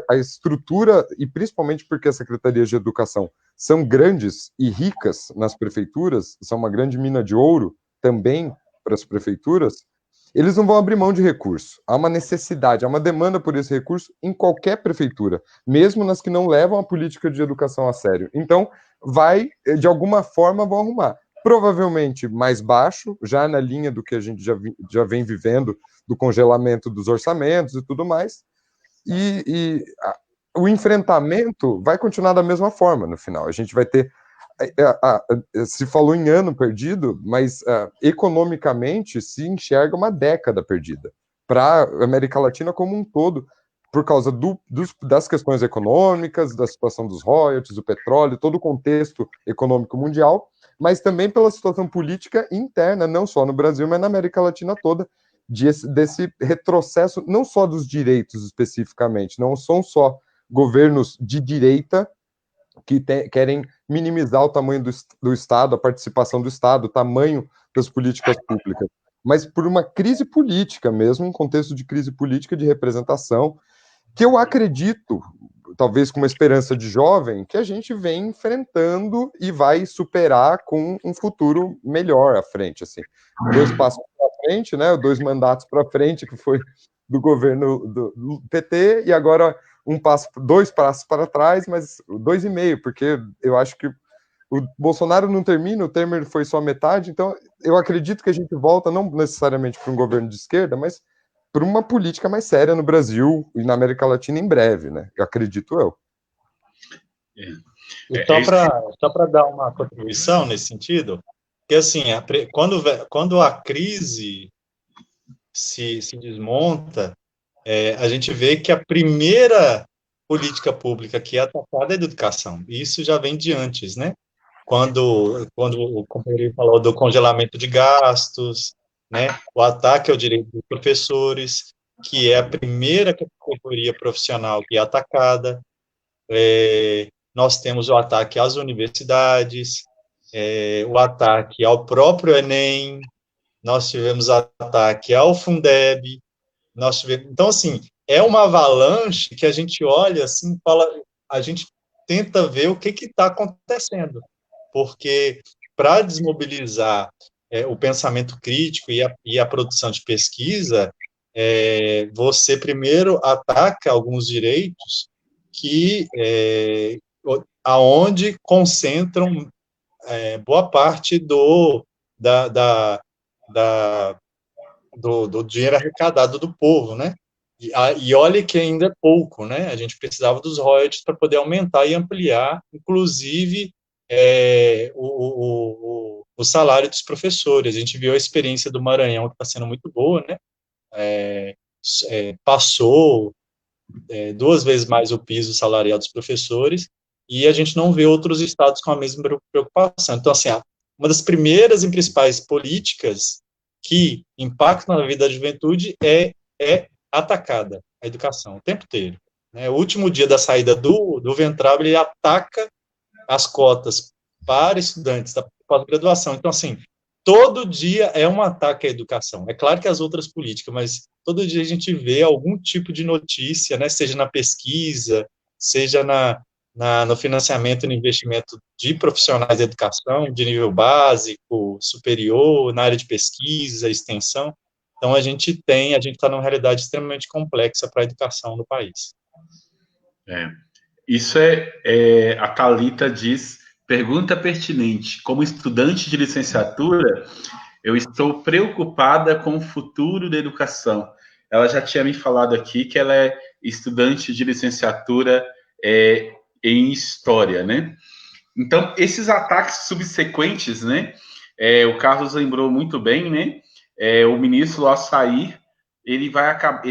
a estrutura, e principalmente porque as secretarias de educação são grandes e ricas nas prefeituras, são uma grande mina de ouro também para as prefeituras, eles não vão abrir mão de recurso. Há uma necessidade, há uma demanda por esse recurso em qualquer prefeitura, mesmo nas que não levam a política de educação a sério. Então, de alguma forma, vão arrumar. Provavelmente mais baixo, já na linha do que a gente já vem vivendo, do congelamento dos orçamentos e tudo mais. O enfrentamento vai continuar da mesma forma no final. A gente vai ter... se falou em ano perdido, mas economicamente se enxerga uma década perdida para a América Latina como um todo, por causa das questões econômicas, da situação dos royalties, do petróleo, todo o contexto econômico mundial, mas também pela situação política interna, não só no Brasil, mas na América Latina toda, desse retrocesso, não só dos direitos especificamente, não são só governos de direita que querem minimizar o tamanho do Estado, a participação do Estado, o tamanho das políticas públicas, mas por uma crise política mesmo, um contexto de crise política, de representação, que eu acredito, talvez com uma esperança de jovem, que a gente vem enfrentando e vai superar com um futuro melhor à frente, assim. 2 passos para frente, né? 2 mandatos para frente, que foi do governo do PT, e agora 2 passos para trás, mas 2,5, porque eu acho que o Bolsonaro não termina, o Temer foi só metade, então eu acredito que a gente volta não necessariamente para um governo de esquerda, mas para uma política mais séria no Brasil e na América Latina em breve, né? Eu acredito eu. E só para dar uma contribuição nesse sentido, que assim, quando a crise se desmonta, a gente vê que a primeira política pública que é atacada é a educação. E isso já vem de antes, né? Quando o companheiro falou do congelamento de gastos, né? O ataque ao direito dos professores, que é a primeira categoria profissional que é atacada. Nós temos o ataque às universidades, o ataque ao próprio Enem, nós tivemos ataque ao Fundeb, então, assim, é uma avalanche que a gente olha, assim, fala, a gente tenta ver o que está acontecendo, porque para desmobilizar o pensamento crítico e a produção de pesquisa, você primeiro ataca alguns direitos que aonde concentram boa parte do dinheiro arrecadado do povo, né? E olha que ainda é pouco, né? A gente precisava dos royalties para poder aumentar e ampliar, inclusive, o salário dos professores. A gente viu a experiência do Maranhão, que está sendo muito boa, né? Passou 2 vezes mais o piso salarial dos professores, e a gente não vê outros estados com a mesma preocupação. Então, assim, uma das primeiras e principais políticas que impactam na vida da juventude é atacada, a educação, o tempo inteiro. Né? O último dia da saída do Weintraub, ele ataca as cotas para estudantes da pós-graduação. Então, assim, todo dia é um ataque à educação. É claro que as outras políticas, mas todo dia a gente vê algum tipo de notícia, né, seja na pesquisa, seja no financiamento e no investimento de profissionais de educação, de nível básico, superior, na área de pesquisa, extensão. Então, a gente está numa realidade extremamente complexa para a educação no país. Isso a Thalita diz, pergunta pertinente. Como estudante de licenciatura, eu estou preocupada com o futuro da educação. Ela já tinha me falado aqui que ela é estudante de licenciatura em História, né? Então, esses ataques subsequentes, né? O Carlos lembrou muito bem, né? O ministro, ao sair, ele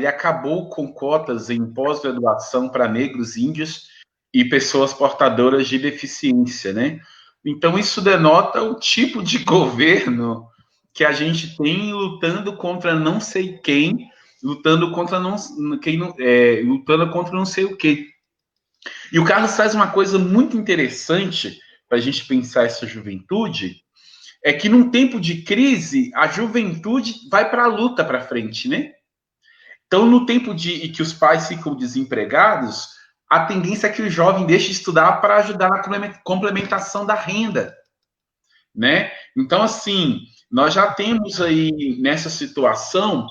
acabou com cotas em pós-graduação para negros, índios e pessoas portadoras de deficiência, né? Então, isso denota o tipo de governo que a gente tem lutando contra não sei quem, lutando contra não sei o quê. E o Carlos traz uma coisa muito interessante para a gente pensar essa juventude, é que num tempo de crise, a juventude vai para a luta para frente, né? Então, no tempo em que os pais ficam desempregados, a tendência é que o jovem deixe de estudar para ajudar na complementação da renda, né? Então, assim, nós já temos aí nessa situação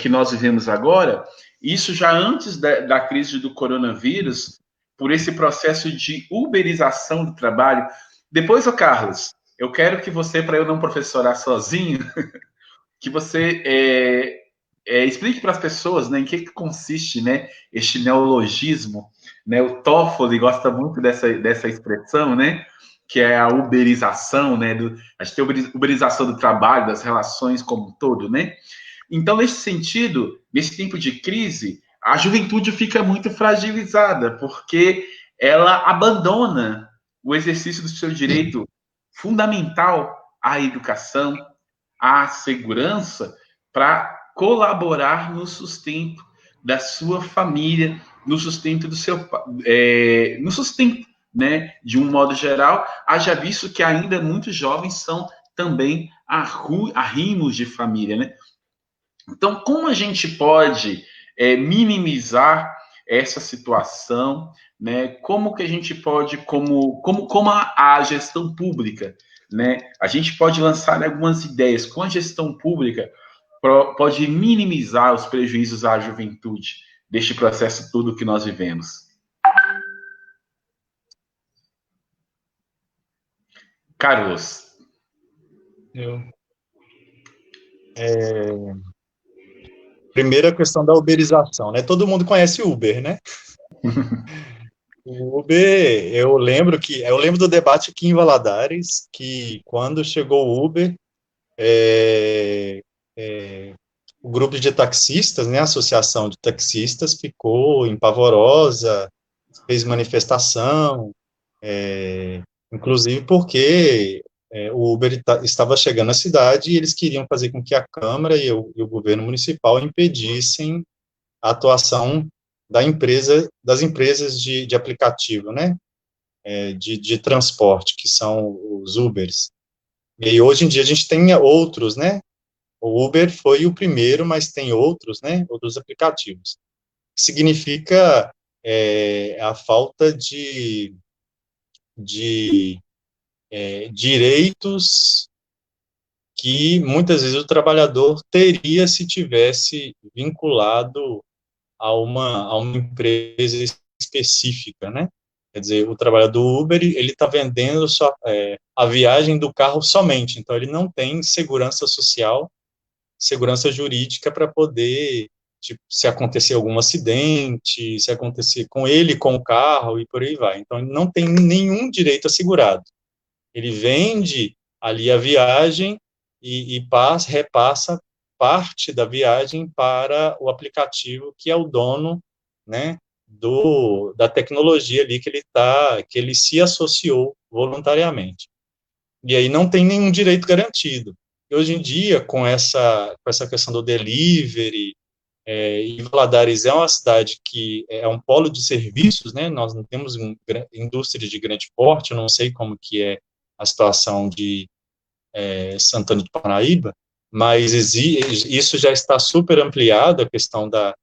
que nós vivemos agora, isso já antes da crise do coronavírus, por esse processo de uberização do trabalho. Depois, Carlos, eu quero que você, para eu não professorar sozinho, que você explique para as pessoas, né, em que consiste, né, este neologismo, né? O Toffoli gosta muito dessa expressão, né, que é a uberização, né, a gente tem a uberização do trabalho, das relações como um todo, né? Então, nesse sentido, nesse tempo de crise, a juventude fica muito fragilizada, porque ela abandona o exercício do seu direito fundamental à educação, à segurança, para colaborar no sustento da sua família, no sustento do seu, no sustento, né, de um modo geral, haja visto que ainda muitos jovens são também arrimos de família, né? Então, como a gente pode minimizar essa situação, né? Como que a gente pode, como a gestão pública, né? A gente pode lançar algumas ideias com a gestão pública, pode minimizar os prejuízos à juventude deste processo todo que nós vivemos. Carlos. Primeira questão da uberização, né? Todo mundo conhece Uber, né? O Uber, eu lembro do debate aqui em Valadares, que quando chegou o Uber, o grupo de taxistas, né, a associação de taxistas, ficou empavorosa, fez manifestação, inclusive porque o Uber estava chegando à cidade e eles queriam fazer com que a Câmara e o governo municipal impedissem a atuação das empresas de aplicativo, né, de transporte, que são os Ubers. E hoje em dia a gente tem outros, né? O Uber foi o primeiro, mas tem outros, né? Outros aplicativos. Significa a falta de direitos que muitas vezes o trabalhador teria se tivesse vinculado a uma empresa específica, né? Quer dizer, o trabalhador do Uber, ele está vendendo a viagem do carro somente, então ele não tem segurança social, segurança jurídica para poder, tipo, se acontecer algum acidente, se acontecer com ele, com o carro e por aí vai. Então ele não tem nenhum direito assegurado. Ele vende ali a viagem e repassa parte da viagem para o aplicativo que é o dono, né, da tecnologia ali que ele se associou voluntariamente. E aí não tem nenhum direito garantido. E hoje em dia, com essa questão do delivery, e Valadares é uma cidade que é um polo de serviços, né, nós não temos indústria de grande porte, eu não sei como que é a situação de Santana do Parnaíba, mas isso já está super ampliado, a questão da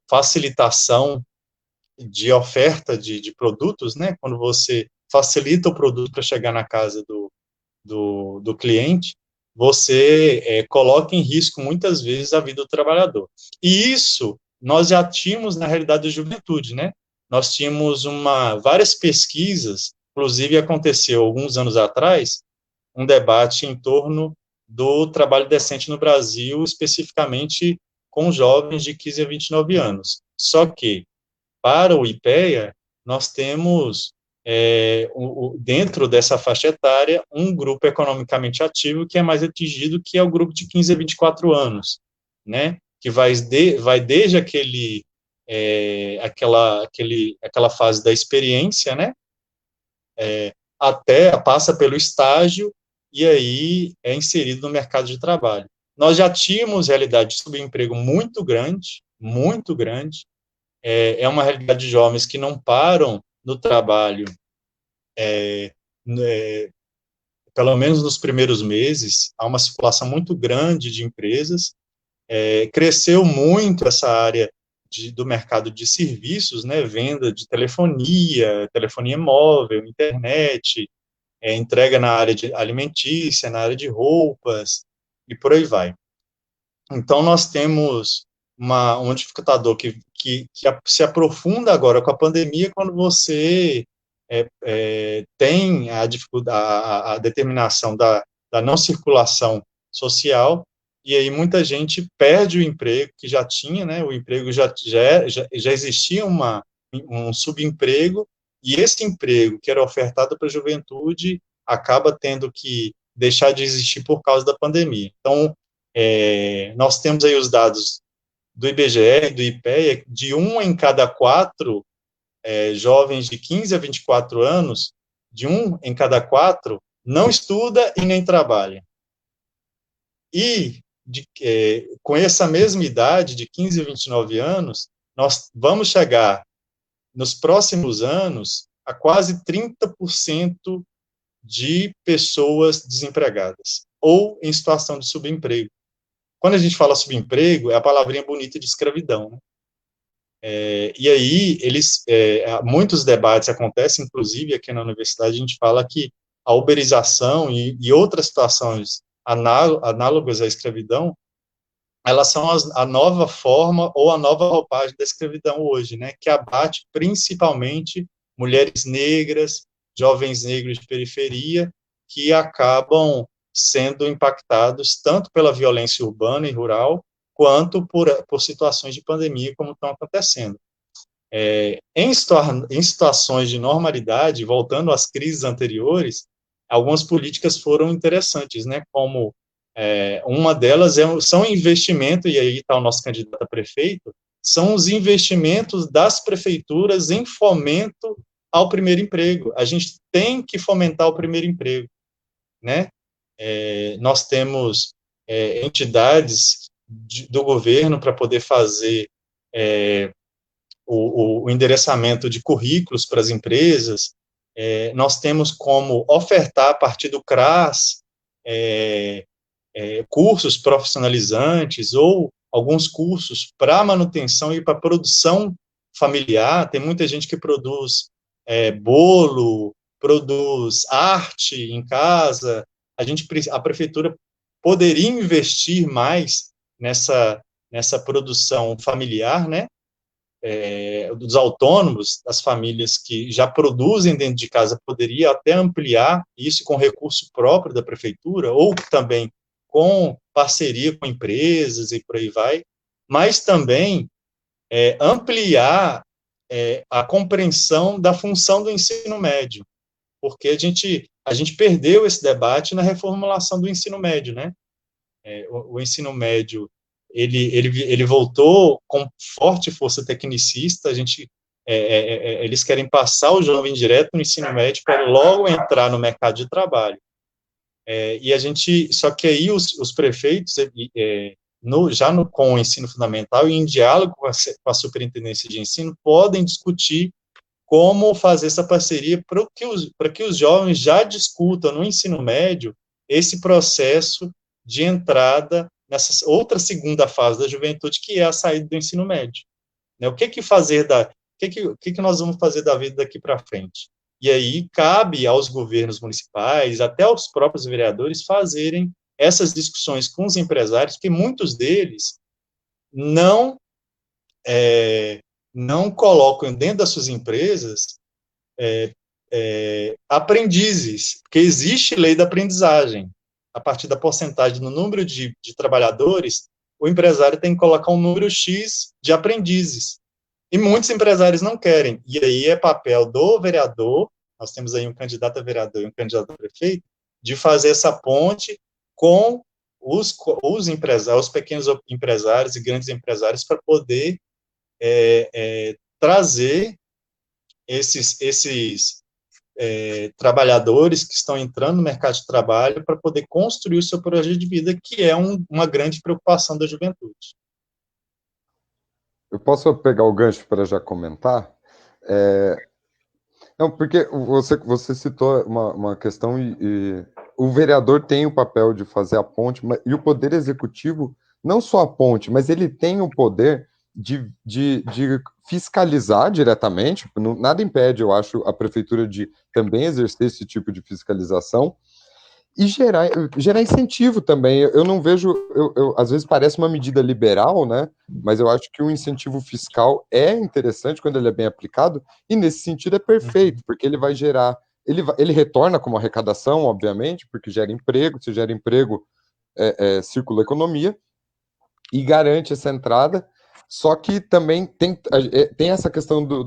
facilitação de oferta de produtos, né? Quando você facilita o produto para chegar na casa do cliente, você coloca em risco, muitas vezes, a vida do trabalhador. E isso nós já tínhamos na realidade da juventude, né? Nós tínhamos várias pesquisas, inclusive aconteceu alguns anos atrás, um debate em torno do trabalho decente no Brasil, especificamente com jovens de 15 a 29 anos. Só que, para o IPEA, nós temos, dentro dessa faixa etária, um grupo economicamente ativo que é mais atingido, que é o grupo de 15 a 24 anos, né? Que vai desde aquela fase da experiência, né? Até passa pelo estágio e aí é inserido no mercado de trabalho. Nós já tínhamos realidade de subemprego muito grande, uma realidade de jovens que não param no trabalho, pelo menos nos primeiros meses, há uma circulação muito grande de empresas, cresceu muito essa área do mercado de serviços, né, venda de telefonia móvel, internet, entrega na área de alimentícia, na área de roupas, e por aí vai. Então, nós temos um dificultador que se aprofunda agora com a pandemia, quando você tem a determinação da não circulação social, e aí muita gente perde o emprego que já tinha, né, o emprego já existia um subemprego, e esse emprego que era ofertado para a juventude acaba tendo que deixar de existir por causa da pandemia. Então, nós temos aí os dados do IBGE, do IPEA, de 1 em cada 4 jovens de 15 a 24 anos, de 1 em cada 4 não estuda e nem trabalha. E com essa mesma idade, de 15 a 29 anos, nós vamos chegar, nos próximos anos, a quase 30% de pessoas desempregadas, ou em situação de subemprego. Quando a gente fala subemprego, é a palavrinha bonita de escravidão, né? E aí, muitos debates acontecem, inclusive aqui na universidade, a gente fala que a uberização e outras situações análogas à escravidão, elas são a nova forma ou a nova roupagem da escravidão hoje, né, que abate principalmente mulheres negras, jovens negros de periferia, que acabam sendo impactados tanto pela violência urbana e rural, quanto por situações de pandemia, como estão acontecendo. Em situações de normalidade, voltando às crises anteriores, algumas políticas foram interessantes, né, como uma delas são investimento, e aí está o nosso candidato a prefeito, são os investimentos das prefeituras em fomento ao primeiro emprego. A gente tem que fomentar o primeiro emprego, né? Nós temos entidades do governo para poder fazer o endereçamento de currículos para as empresas. Nós temos como ofertar, a partir do CRAS, cursos profissionalizantes ou alguns cursos para manutenção e para produção familiar. Tem muita gente que produz bolo, produz arte em casa. A prefeitura poderia investir mais nessa produção familiar, né? Dos autônomos, das famílias que já produzem dentro de casa, poderia até ampliar isso com recurso próprio da prefeitura, ou também com parceria com empresas e por aí vai, mas também ampliar a compreensão da função do ensino médio, porque a gente perdeu esse debate na reformulação do ensino médio, né? O ensino médio, ele voltou com forte força tecnicista. Eles querem passar o jovem direto no ensino médio para logo entrar no mercado de trabalho. Só que aí os prefeitos, com o ensino fundamental e em diálogo com a superintendência de ensino, podem discutir como fazer essa parceria para que os jovens já discutam no ensino médio esse processo de entrada nessa outra segunda fase da juventude, que é a saída do ensino médio. O que nós vamos fazer da vida daqui para frente? E aí cabe aos governos municipais, até aos próprios vereadores, fazerem essas discussões com os empresários, porque muitos deles não colocam dentro das suas empresas aprendizes, porque existe lei da aprendizagem. A partir da porcentagem no número de trabalhadores, o empresário tem que colocar um número X de aprendizes. E muitos empresários não querem. E aí é papel do vereador, nós temos aí um candidato a vereador e um candidato a prefeito, de fazer essa ponte com os empresários, os pequenos empresários e grandes empresários, para poder trazer esses trabalhadores que estão entrando no mercado de trabalho para poder construir o seu projeto de vida, que é uma grande preocupação da juventude. Eu posso pegar o gancho para já comentar? Não, porque você citou uma questão e o vereador tem o papel de fazer a ponte, e o poder executivo, não só a ponte, mas ele tem o poder de fiscalizar diretamente. Nada impede, eu acho, a prefeitura de também exercer esse tipo de fiscalização e gerar incentivo também. Eu não vejo, às vezes parece uma medida liberal, né? Mas eu acho que o incentivo fiscal é interessante quando ele é bem aplicado, e nesse sentido é perfeito, porque ele vai gerar, ele retorna como arrecadação, obviamente, porque gera emprego, se gera emprego, circula a economia e garante essa entrada. Só que também tem essa questão de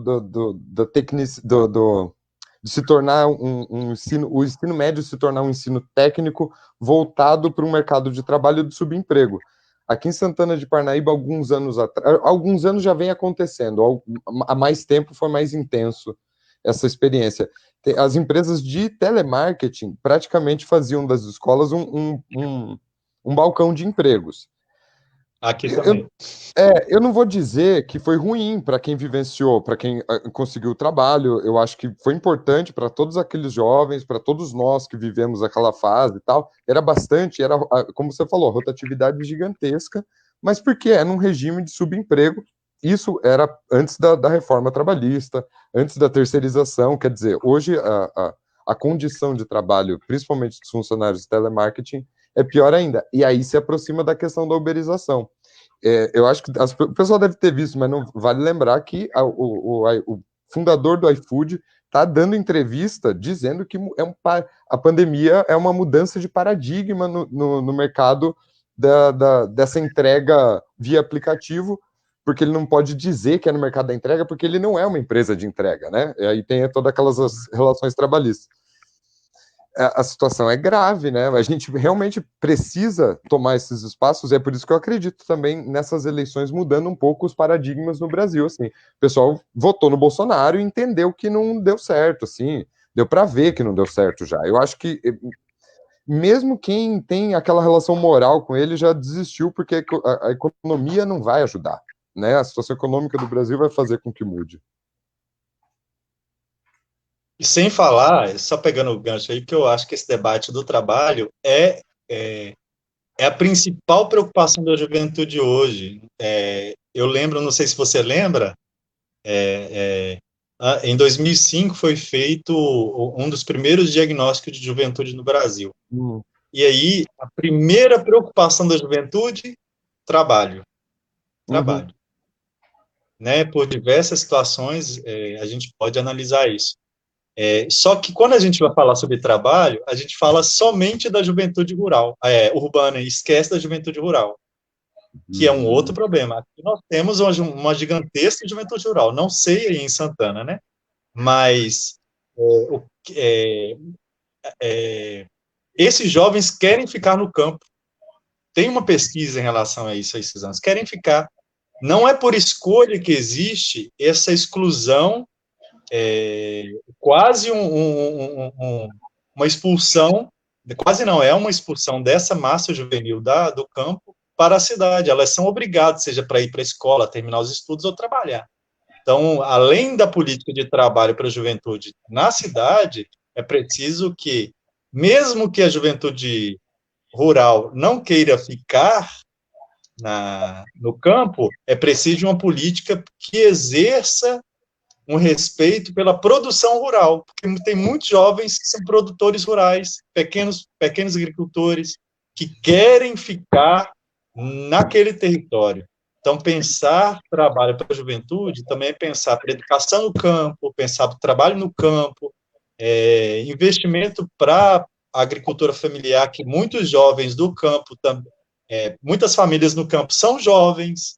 se tornar o ensino médio se tornar um ensino técnico voltado para um mercado de trabalho de subemprego. Aqui em Santana de Parnaíba, alguns anos já vem acontecendo, há mais tempo foi mais intenso essa experiência. As empresas de telemarketing praticamente faziam das escolas um balcão de empregos. Aqui também. Eu não vou dizer que foi ruim para quem vivenciou, para quem conseguiu o trabalho. Eu acho que foi importante para todos aqueles jovens, para todos nós que vivemos aquela fase e tal. Era, como você falou, rotatividade gigantesca, mas porque era um regime de subemprego. Isso era antes da reforma trabalhista, antes da terceirização. Quer dizer, hoje a condição de trabalho, principalmente dos funcionários de telemarketing, é pior ainda. E aí se aproxima da questão da uberização. Eu acho que o pessoal deve ter visto, mas não vale lembrar que o fundador do iFood está dando entrevista dizendo que a pandemia é uma mudança de paradigma no mercado dessa entrega via aplicativo, porque ele não pode dizer que é no mercado da entrega, porque ele não é uma empresa de entrega, né? E aí tem todas aquelas relações trabalhistas. A situação é grave, né? A gente realmente precisa tomar esses espaços, e é por isso que eu acredito também nessas eleições mudando um pouco os paradigmas no Brasil, assim. O pessoal votou no Bolsonaro e entendeu que não deu certo, assim. Deu para ver que não deu certo já. Eu acho que mesmo quem tem aquela relação moral com ele já desistiu, porque a economia não vai ajudar, né? A situação econômica do Brasil vai fazer com que mude. E sem falar, só pegando o gancho aí, que eu acho que esse debate do trabalho é a principal preocupação da juventude hoje. Eu lembro, não sei se você lembra, em 2005 foi feito um dos primeiros diagnósticos de juventude no Brasil. E aí, a primeira preocupação da juventude, trabalho. Trabalho. Né? Por diversas situações, a gente pode analisar isso. Só que quando a gente vai falar sobre trabalho, a gente fala somente da juventude rural, urbana, e esquece da juventude rural, que é um outro problema. Aqui nós temos uma gigantesca juventude rural, não sei aí em Santana, né? Mas esses jovens querem ficar no campo. Tem uma pesquisa em relação a isso, a esses anos. Querem ficar. Não é por escolha que existe essa exclusão, quase uma expulsão, quase não, é uma expulsão dessa massa juvenil do campo para a cidade. Elas são obrigadas, seja para ir para a escola, terminar os estudos ou trabalhar. Então, além da política de trabalho para a juventude na cidade, é preciso que, mesmo que a juventude rural não queira ficar no campo, é preciso de uma política que exerça um respeito pela produção rural, porque tem muitos jovens que são produtores rurais, pequenos agricultores, que querem ficar naquele território. Então, pensar trabalho para a juventude também é pensar para a educação no campo, pensar para o trabalho no campo, investimento para a agricultura familiar, que muitos jovens do campo, muitas famílias no campo são jovens,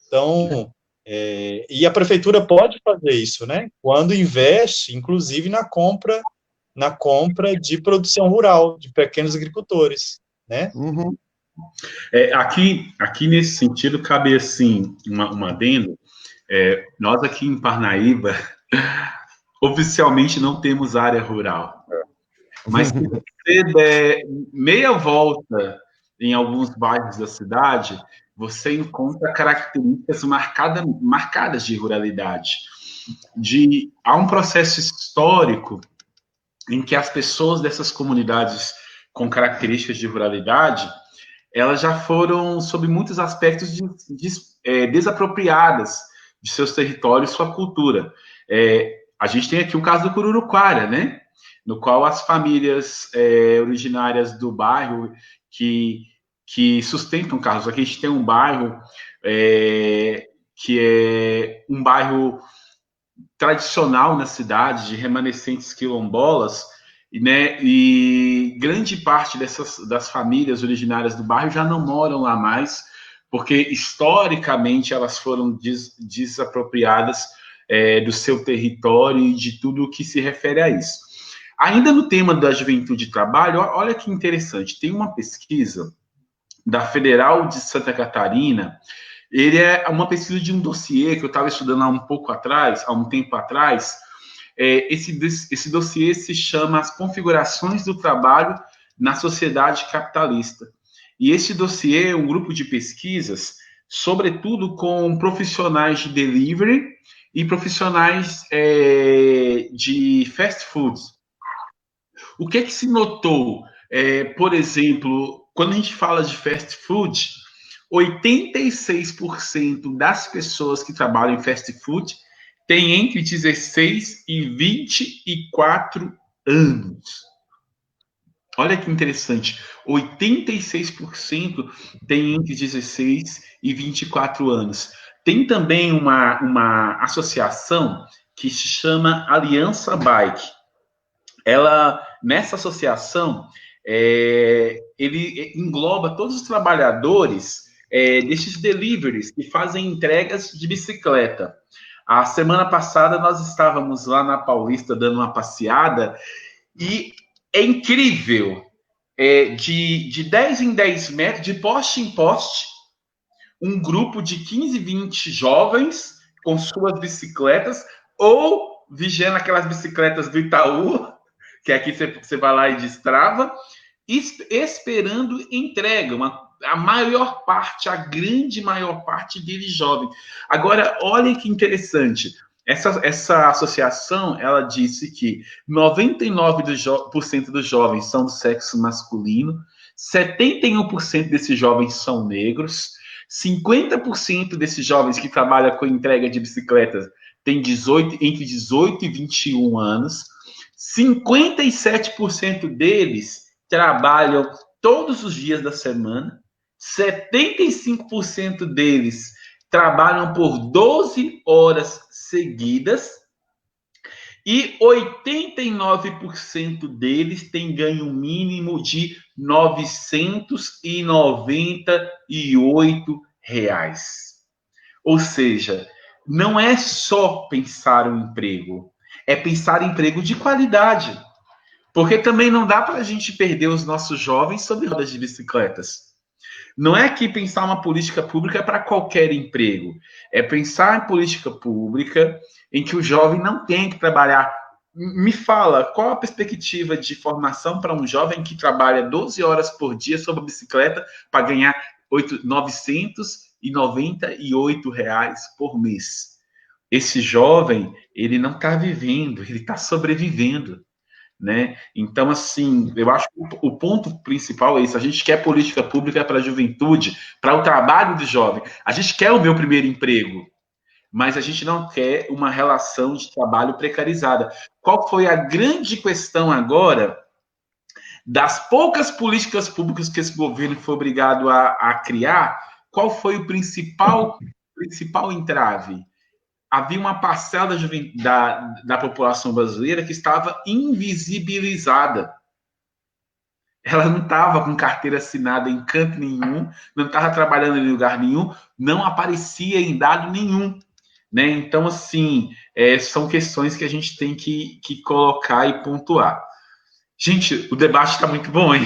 então, e a prefeitura pode fazer isso, né? Quando investe, inclusive, na compra de produção rural, de pequenos agricultores, né? Aqui nesse sentido, cabe, assim, uma adendo. Nós aqui em Parnaíba, oficialmente não temos área rural. Mas se você der meia volta em alguns bairros da cidade, você encontra características marcadas de ruralidade. Há um processo histórico em que as pessoas dessas comunidades com características de ruralidade, elas já foram, sob muitos aspectos, desapropriadas de seus territórios, sua cultura. A gente tem aqui o caso do Cururuquara, né? No qual as famílias originárias do bairro que sustentam carros. Aqui a gente tem um bairro que é um bairro tradicional na cidade, de remanescentes quilombolas, né, e grande parte das famílias originárias do bairro já não moram lá mais, porque historicamente elas foram desapropriadas do seu território e de tudo o que se refere a isso. Ainda no tema da juventude e trabalho, olha que interessante, tem uma pesquisa da Federal de Santa Catarina. Ele é uma pesquisa de um dossiê que eu estava estudando há um tempo atrás. Esse dossiê se chama As Configurações do Trabalho na Sociedade Capitalista. E esse dossiê é um grupo de pesquisas, sobretudo com profissionais de delivery e profissionais de fast food. O que se notou? Por exemplo, quando a gente fala de fast food, 86% das pessoas que trabalham em fast food têm entre 16 e 24 anos. Olha que interessante, 86% tem entre 16 e 24 anos. Tem também uma associação que se chama Aliança Bike. Nessa associação, ele engloba todos os trabalhadores desses deliveries que fazem entregas de bicicleta. A semana passada nós estávamos lá na Paulista dando uma passeada e é incrível, de 10 em 10 metros, de poste em poste, um grupo de 15, 20 jovens com suas bicicletas ou vigiando aquelas bicicletas do Itaú, que aqui você vai lá e destrava, esperando entrega. A maior parte, a grande maior parte deles jovem. Agora, olhem que interessante. Essa associação, ela disse que 99% dos jovens são do sexo masculino, 71% desses jovens são negros, 50% desses jovens que trabalham com entrega de bicicletas têm entre 18 e 21 anos, 57% deles trabalham todos os dias da semana, 75% deles trabalham por 12 horas seguidas e 89% deles têm ganho mínimo de R$ 998. Ou seja, não é só pensar um emprego, é pensar em emprego de qualidade. Porque também não dá para a gente perder os nossos jovens sobre rodas de bicicletas. Não é que pensar uma política pública para qualquer emprego. É pensar em política pública em que o jovem não tem que trabalhar. Me fala, qual a perspectiva de formação para um jovem que trabalha 12 horas por dia sobre a bicicleta para ganhar R$ 998 por mês? Esse jovem, ele não está vivendo, ele está sobrevivendo. Né? Então, assim, eu acho que o ponto principal é isso. A gente quer política pública para a juventude, para o trabalho do jovem. A gente quer o meu primeiro emprego, mas a gente não quer uma relação de trabalho precarizada. Qual foi a grande questão agora das poucas políticas públicas que esse governo foi obrigado a criar? Qual foi o principal entrave? Havia uma parcela da população brasileira que estava invisibilizada. Ela não estava com carteira assinada em canto nenhum, não estava trabalhando em lugar nenhum, não aparecia em dado nenhum. Né? Então, assim, são questões que a gente tem que colocar e pontuar. Gente, o debate está muito bom, hein?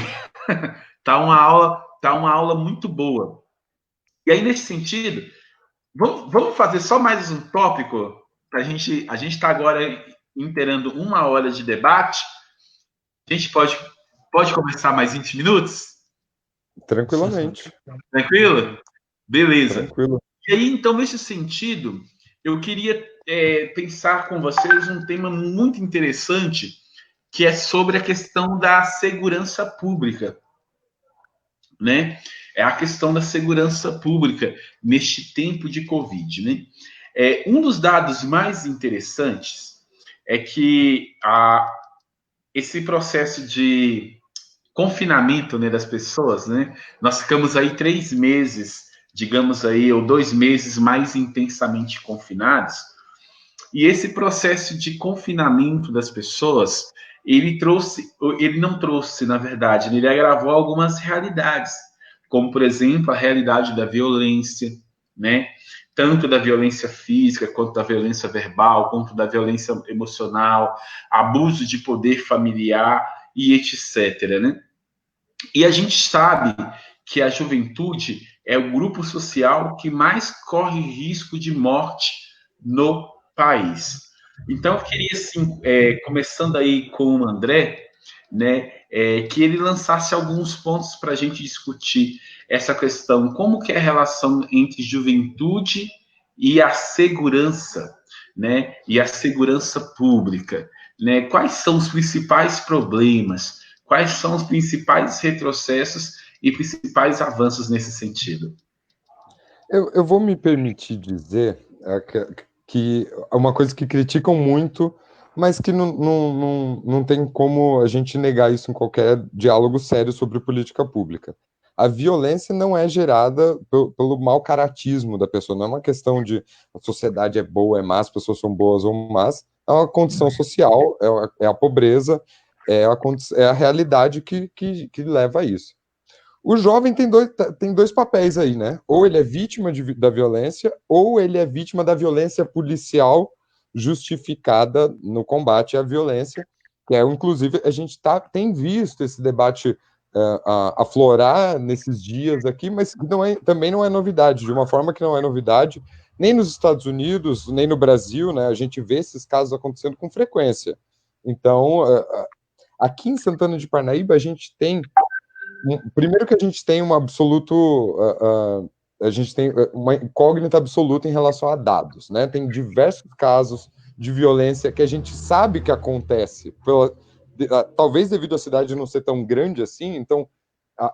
Tá uma aula muito boa. E aí, nesse sentido, vamos fazer só mais um tópico? A gente está agora inteirando 1 hora de debate. A gente pode começar mais 20 minutos? Tranquilamente. Tranquilo? Beleza. Tranquilo. E aí, então, nesse sentido, eu queria pensar com vocês um tema muito interessante, que é sobre a questão da segurança pública. Né? É a questão da segurança pública neste tempo de Covid. Né? Um dos dados mais interessantes é que esse processo de confinamento, né, das pessoas, né, nós ficamos aí 3 meses, digamos aí, ou 2 meses mais intensamente confinados, e esse processo de confinamento das pessoas, ele não trouxe, na verdade, ele agravou algumas realidades, como, por exemplo, a realidade da violência, né? Tanto da violência física, quanto da violência verbal, quanto da violência emocional, abuso de poder familiar e etc., né? E a gente sabe que a juventude é o grupo social que mais corre risco de morte no país. Então, eu queria, assim, começando aí com o André, né, que ele lançasse alguns pontos para a gente discutir essa questão, como que é a relação entre juventude e a segurança, né, e a segurança pública, né, quais são os principais problemas, quais são os principais retrocessos e principais avanços nesse sentido. Eu vou me permitir dizer que uma coisa que criticam muito mas que não tem como a gente negar isso em qualquer diálogo sério sobre política pública. A violência não é gerada pelo mau caratismo da pessoa, não é uma questão de a sociedade é boa, é má, as pessoas são boas ou más, é uma condição social, é a pobreza, é a realidade que leva a isso. O jovem tem dois papéis aí, né? Ou ele é vítima da violência, ou ele é vítima da violência policial justificada no combate à violência. Inclusive, a gente tem visto esse debate aflorar nesses dias aqui, mas também não é novidade, de uma forma que não é novidade, nem nos Estados Unidos, nem no Brasil, né? A gente vê esses casos acontecendo com frequência. Então, aqui em Santana de Parnaíba, a gente tem primeiro que a gente tem um absoluto, a gente tem uma incógnita absoluta em relação a dados, né? Tem diversos casos de violência que a gente sabe que acontece, talvez devido à cidade não ser tão grande assim, então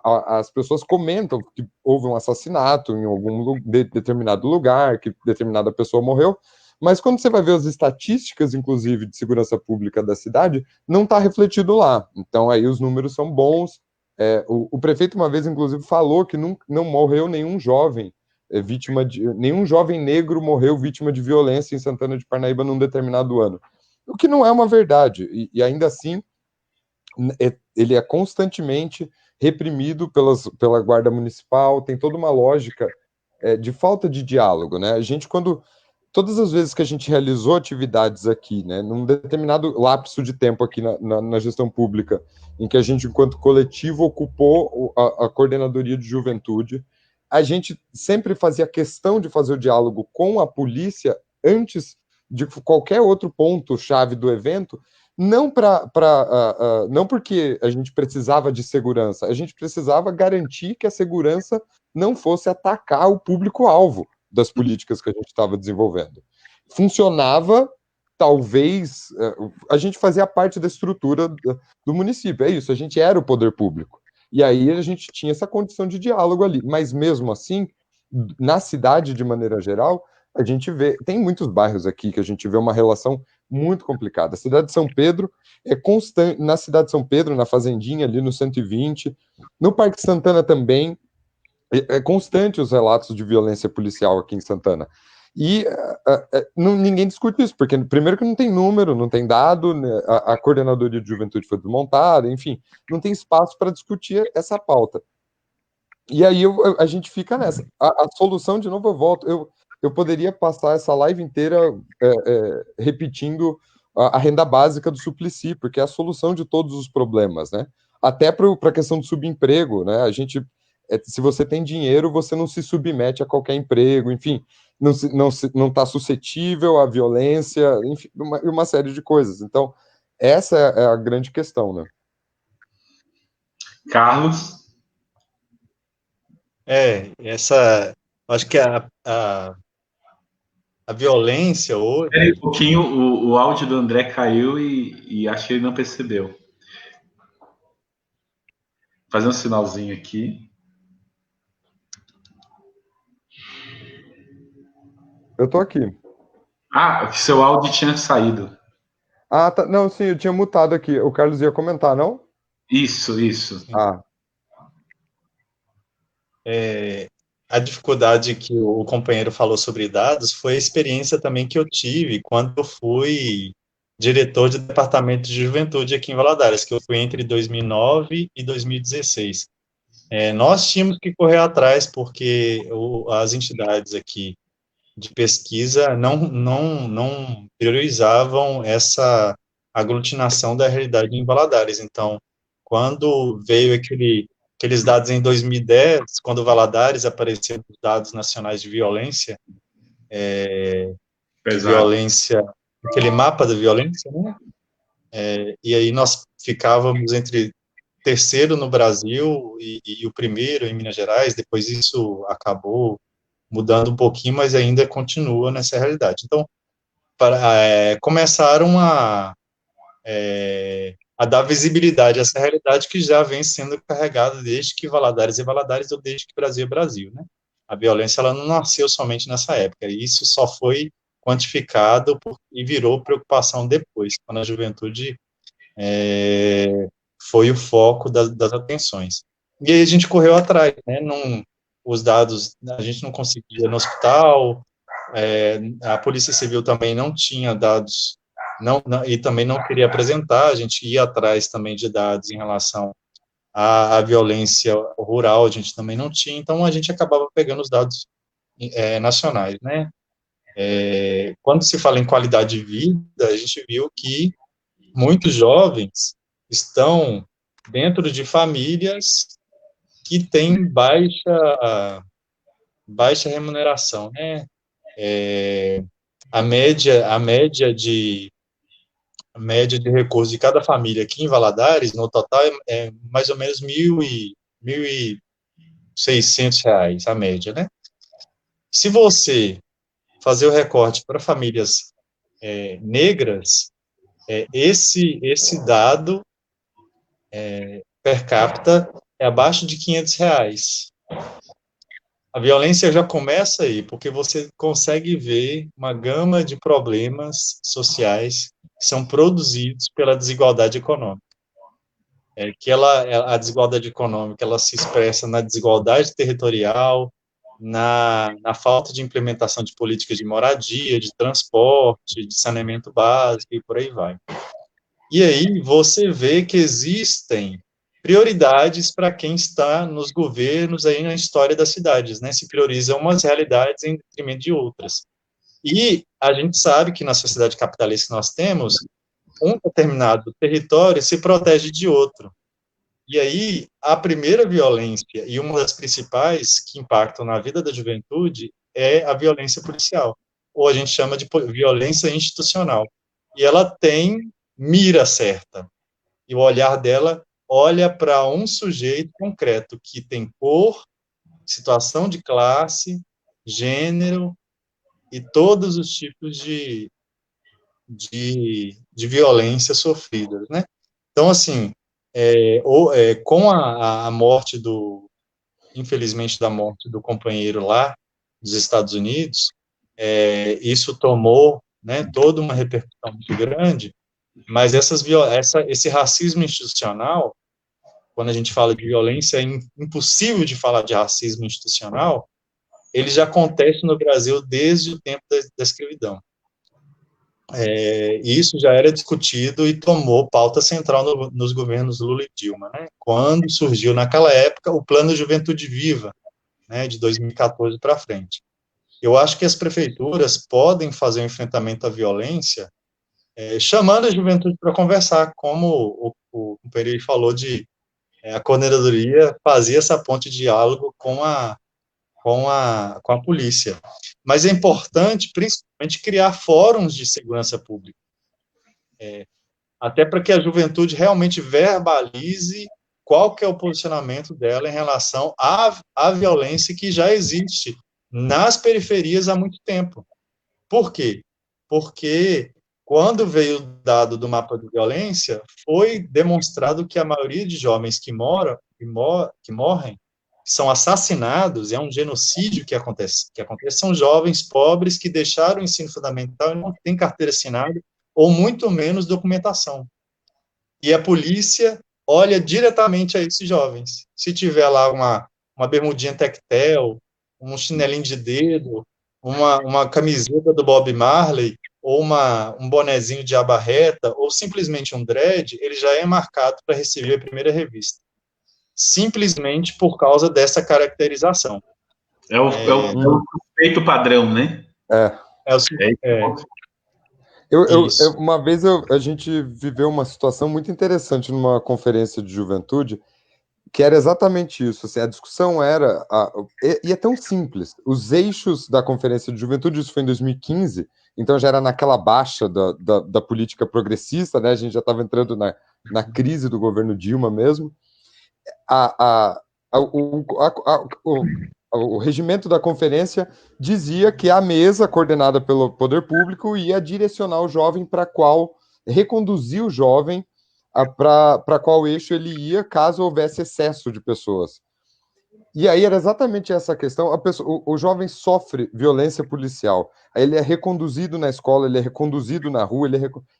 as pessoas comentam que houve um assassinato em algum determinado lugar, que determinada pessoa morreu, mas quando você vai ver as estatísticas, inclusive, de segurança pública da cidade, não está refletido lá. Então aí os números são bons. O prefeito uma vez, inclusive, falou que não morreu nenhum jovem nenhum jovem negro morreu vítima de violência em Santana de Parnaíba num determinado ano. O que não é uma verdade. E ainda assim, ele é constantemente reprimido pela Guarda Municipal, tem toda uma lógica de falta de diálogo, né? A gente, todas as vezes que a gente realizou atividades aqui, né, num determinado lapso de tempo aqui na gestão pública, em que a gente, enquanto coletivo, ocupou a coordenadoria de juventude, a gente sempre fazia questão de fazer o diálogo com a polícia antes de qualquer outro ponto-chave do evento, não não porque a gente precisava de segurança, a gente precisava garantir que a segurança não fosse atacar o público-alvo das políticas que a gente estava desenvolvendo. Funcionava, talvez, a gente fazia parte da estrutura do município, é isso, a gente era o poder público. E aí a gente tinha essa condição de diálogo ali, mas mesmo assim, na cidade, de maneira geral, a gente vê, tem muitos bairros aqui que a gente vê uma relação muito complicada. A cidade de São Pedro é constante, na cidade de São Pedro, na Fazendinha, ali no 120, no Parque Santana também, é constante os relatos de violência policial aqui em Santana. E ninguém discute isso, porque primeiro que não tem número, não tem dado, né, a coordenadoria de juventude foi desmontada, enfim, não tem espaço para discutir essa pauta. E aí a gente fica nessa. A solução, de novo, eu volto. Eu poderia passar essa live inteira repetindo a renda básica do Suplicy, porque é a solução de todos os problemas, né? Até para a questão do subemprego, né? Se você tem dinheiro, você não se submete a qualquer emprego, enfim, não está suscetível à violência, enfim, uma série de coisas. Então, essa é a grande questão, né? Carlos? Acho que a violência hoje... Espera aí um pouquinho, o áudio do André caiu e acho que ele não percebeu. Fazer um sinalzinho aqui. Eu tô aqui. Ah, seu áudio tinha saído. Ah, tá. Não, sim, eu tinha mutado aqui. O Carlos ia comentar, não? Isso. Ah. A dificuldade que o companheiro falou sobre dados foi a experiência também que eu tive quando eu fui diretor de departamento de juventude aqui em Valadares, que eu fui entre 2009 e 2016. Nós tínhamos que correr atrás, porque as entidades aqui de pesquisa não priorizavam essa aglutinação da realidade em Valadares. Então, quando veio aqueles dados em 2010, quando o Valadares apareceu os dados nacionais de violência, aquele mapa da violência, né? E aí nós ficávamos entre terceiro no Brasil e o primeiro em Minas Gerais. Depois isso acabou mudando um pouquinho, mas ainda continua nessa realidade. Então, começaram a dar visibilidade a essa realidade que já vem sendo carregada desde que Valadares é Valadares ou desde que Brasil é Brasil, né? A violência, ela não nasceu somente nessa época, e isso só foi quantificado e virou preocupação depois, quando a juventude foi o foco das atenções. E aí a gente correu atrás, né? Os dados a gente não conseguia no hospital, a Polícia Civil também não tinha dados, e também não queria apresentar, a gente ia atrás também de dados em relação à violência rural, a gente também não tinha, então a gente acabava pegando os dados nacionais, né? Quando se fala em qualidade de vida, a gente viu que muitos jovens estão dentro de famílias que têm baixa remuneração, né? A média de recursos de cada família aqui em Valadares, no total, é mais ou menos R$ 1.600, a média, né? Se você fazer o recorte para famílias negras, esse dado per capita é abaixo de R$ 500. A violência já começa aí, porque você consegue ver uma gama de problemas sociais que são produzidos pela desigualdade econômica. A desigualdade econômica ela se expressa na desigualdade territorial, na falta de implementação de políticas de moradia, de transporte, de saneamento básico e por aí vai. E aí você vê que existem prioridades para quem está nos governos aí na história das cidades, né? Se priorizam umas realidades em detrimento de outras. E a gente sabe que na sociedade capitalista que nós temos, um determinado território se protege de outro. E aí, a primeira violência, e uma das principais que impactam na vida da juventude, é a violência policial, ou a gente chama de violência institucional. E ela tem mira certa, e o olhar dela olha para um sujeito concreto, que tem cor, situação de classe, gênero, e todos os tipos de violência sofridas, né? Então, assim, com a morte infelizmente, da morte do companheiro lá dos Estados Unidos, isso tomou, né, toda uma repercussão muito grande, mas esse racismo institucional, quando a gente fala de violência, é impossível de falar de racismo institucional, ele já acontece no Brasil desde o tempo da escravidão. Isso já era discutido e tomou pauta central nos governos Lula e Dilma, né? Quando surgiu, naquela época, o Plano Juventude Viva, né, de 2014 para frente. Eu acho que as prefeituras podem fazer um enfrentamento à violência, chamando a juventude para conversar, como o Pereira falou, a coordenadoria fazia essa ponte de diálogo com a polícia. Mas é importante, principalmente, criar fóruns de segurança pública, até para que a juventude realmente verbalize qual que é o posicionamento dela em relação à violência que já existe nas periferias há muito tempo. Por quê? Porque quando veio o dado do mapa de violência, foi demonstrado que a maioria de jovens que morrem, são assassinados, é um genocídio que acontece, são jovens pobres que deixaram o ensino fundamental e não têm carteira assinada, ou muito menos documentação. E a polícia olha diretamente a esses jovens. Se tiver lá uma bermudinha tectel, um chinelinho de dedo, uma camiseta do Bob Marley, ou um bonezinho de aba reta, ou simplesmente um dread, ele já é marcado para receber a primeira revista. Simplesmente por causa dessa caracterização. É o suspeito padrão, né? Uma vez a gente viveu uma situação muito interessante numa conferência de juventude, que era exatamente isso. Assim, a discussão era, e é tão simples, os eixos da conferência de juventude, isso foi em 2015, então já era naquela baixa da política progressista, né? A gente já estava entrando na crise do governo Dilma mesmo. O regimento da conferência dizia que a mesa, coordenada pelo poder público, ia direcionar o jovem para reconduzir o jovem para qual eixo ele ia, caso houvesse excesso de pessoas. E aí era exatamente essa questão. O jovem sofre violência policial. Aí ele é reconduzido na escola, ele é reconduzido na rua,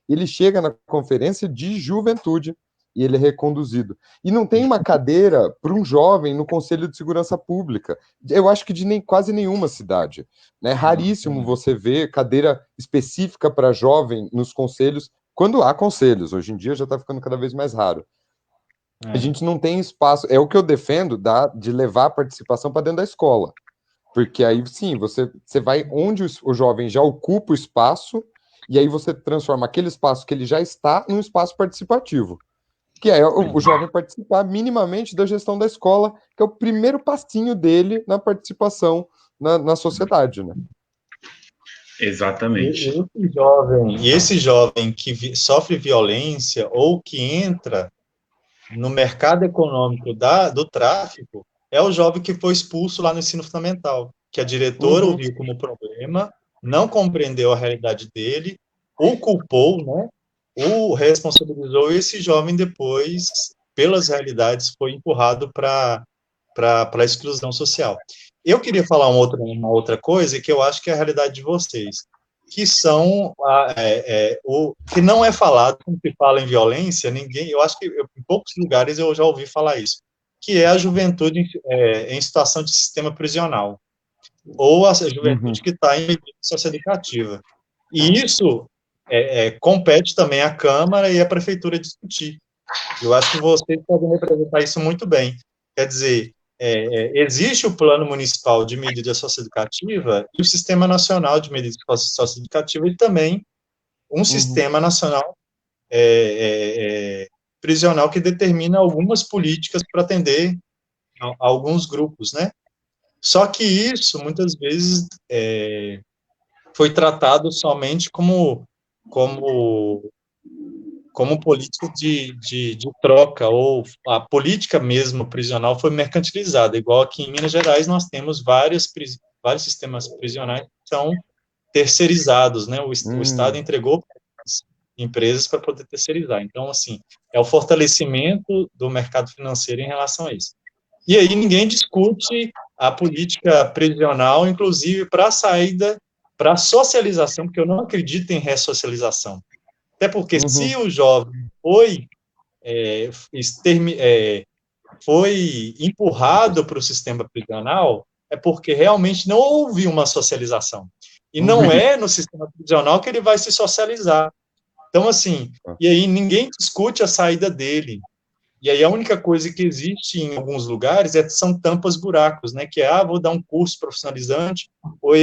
ele chega na conferência de juventude e ele é reconduzido. E não tem uma cadeira para um jovem no Conselho de Segurança Pública. Eu acho que de quase nenhuma cidade. É raríssimo você ver cadeira específica para jovem nos conselhos, quando há conselhos. Hoje em dia já está ficando cada vez mais raro. A gente não tem espaço. É o que eu defendo de levar a participação para dentro da escola. Porque aí sim, você vai onde o jovem já ocupa o espaço, e aí você transforma aquele espaço que ele já está num espaço participativo. Que é o jovem participar minimamente da gestão da escola, que é o primeiro passinho dele na participação na sociedade, né? Exatamente. E esse jovem que sofre violência ou que entra no mercado econômico do tráfico é o jovem que foi expulso lá no ensino fundamental, que a diretora ouviu como problema, não compreendeu a realidade dele, o culpou, né? O responsabilizou, e esse jovem depois, pelas realidades, foi empurrado para a exclusão social. Eu queria falar uma outra coisa, que eu acho que é a realidade de vocês, que são o que não é falado quando se fala em violência. Eu acho que em poucos lugares eu já ouvi falar isso, que é a juventude em situação de sistema prisional, ou a juventude que está em medida socioeducativa. E isso compete também à Câmara e à Prefeitura discutir. Eu acho que vocês podem representar isso muito bem. Quer dizer, existe o Plano Municipal de Medida Socioeducativa e o Sistema Nacional de Medida Socioeducativa, e também um Sistema Nacional prisional que determina algumas políticas para atender a alguns grupos, né? Só que isso, muitas vezes, foi tratado somente como política de troca, ou a política mesmo prisional foi mercantilizada, igual aqui em Minas Gerais nós temos vários sistemas prisionais que são terceirizados, né? O Estado entregou para as empresas para poder terceirizar. Então, assim, é o fortalecimento do mercado financeiro em relação a isso. E aí ninguém discute a política prisional, inclusive para a saída, para a socialização, porque eu não acredito em ressocialização. Até porque se o jovem foi empurrado para o sistema prisional, é porque realmente não houve uma socialização. E não é no sistema prisional que ele vai se socializar. Então, assim, e aí ninguém discute a saída dele. E aí a única coisa que existe em alguns lugares são tampas buracos, né? Que vou dar um curso profissionalizante, ou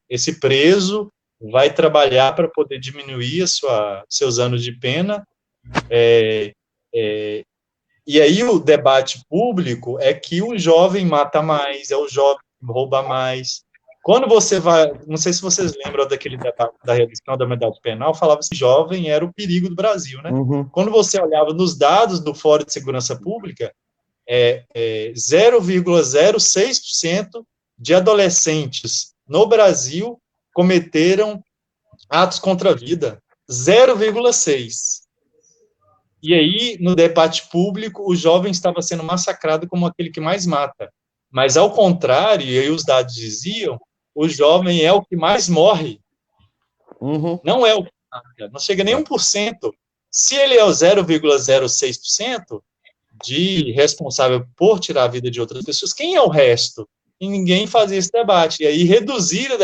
esse preso vai trabalhar para poder diminuir seus anos de pena. E aí o debate público é que o jovem mata mais, é o jovem que rouba mais. Quando você vai, não sei se vocês lembram daquele debate da redução da maioridade penal, falava que jovem era o perigo do Brasil, né? Quando você olhava nos dados do Fórum de Segurança Pública, 0,06% de adolescentes no Brasil cometeram atos contra a vida. 0,6%. E aí, no debate público, o jovem estava sendo massacrado como aquele que mais mata. Mas, ao contrário, e aí os dados diziam, o jovem é o que mais morre. Não é o que mata, não chega nem 1%. Se ele é o 0,06% de responsável por tirar a vida de outras pessoas, quem é o resto? E ninguém fazia esse debate. E aí reduziram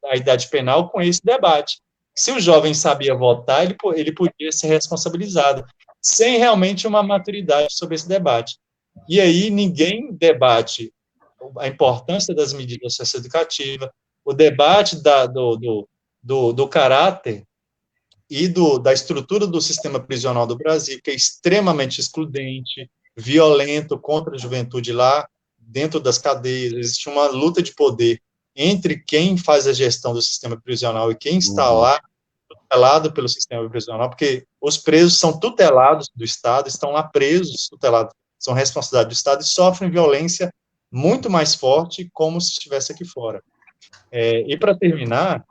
a idade penal com esse debate. Se o jovem sabia votar, ele podia ser responsabilizado, sem realmente uma maturidade sobre esse debate. E aí ninguém debate a importância das medidas socioeducativas, o debate do caráter e da estrutura do sistema prisional do Brasil, que é extremamente excludente, violento contra a juventude lá dentro das cadeias. Existe uma luta de poder entre quem faz a gestão do sistema prisional e quem está lá, tutelado pelo sistema prisional, porque os presos são tutelados do Estado, estão lá presos, tutelados, são responsabilidade do Estado, e sofrem violência muito mais forte, como se estivesse aqui fora. E para terminar,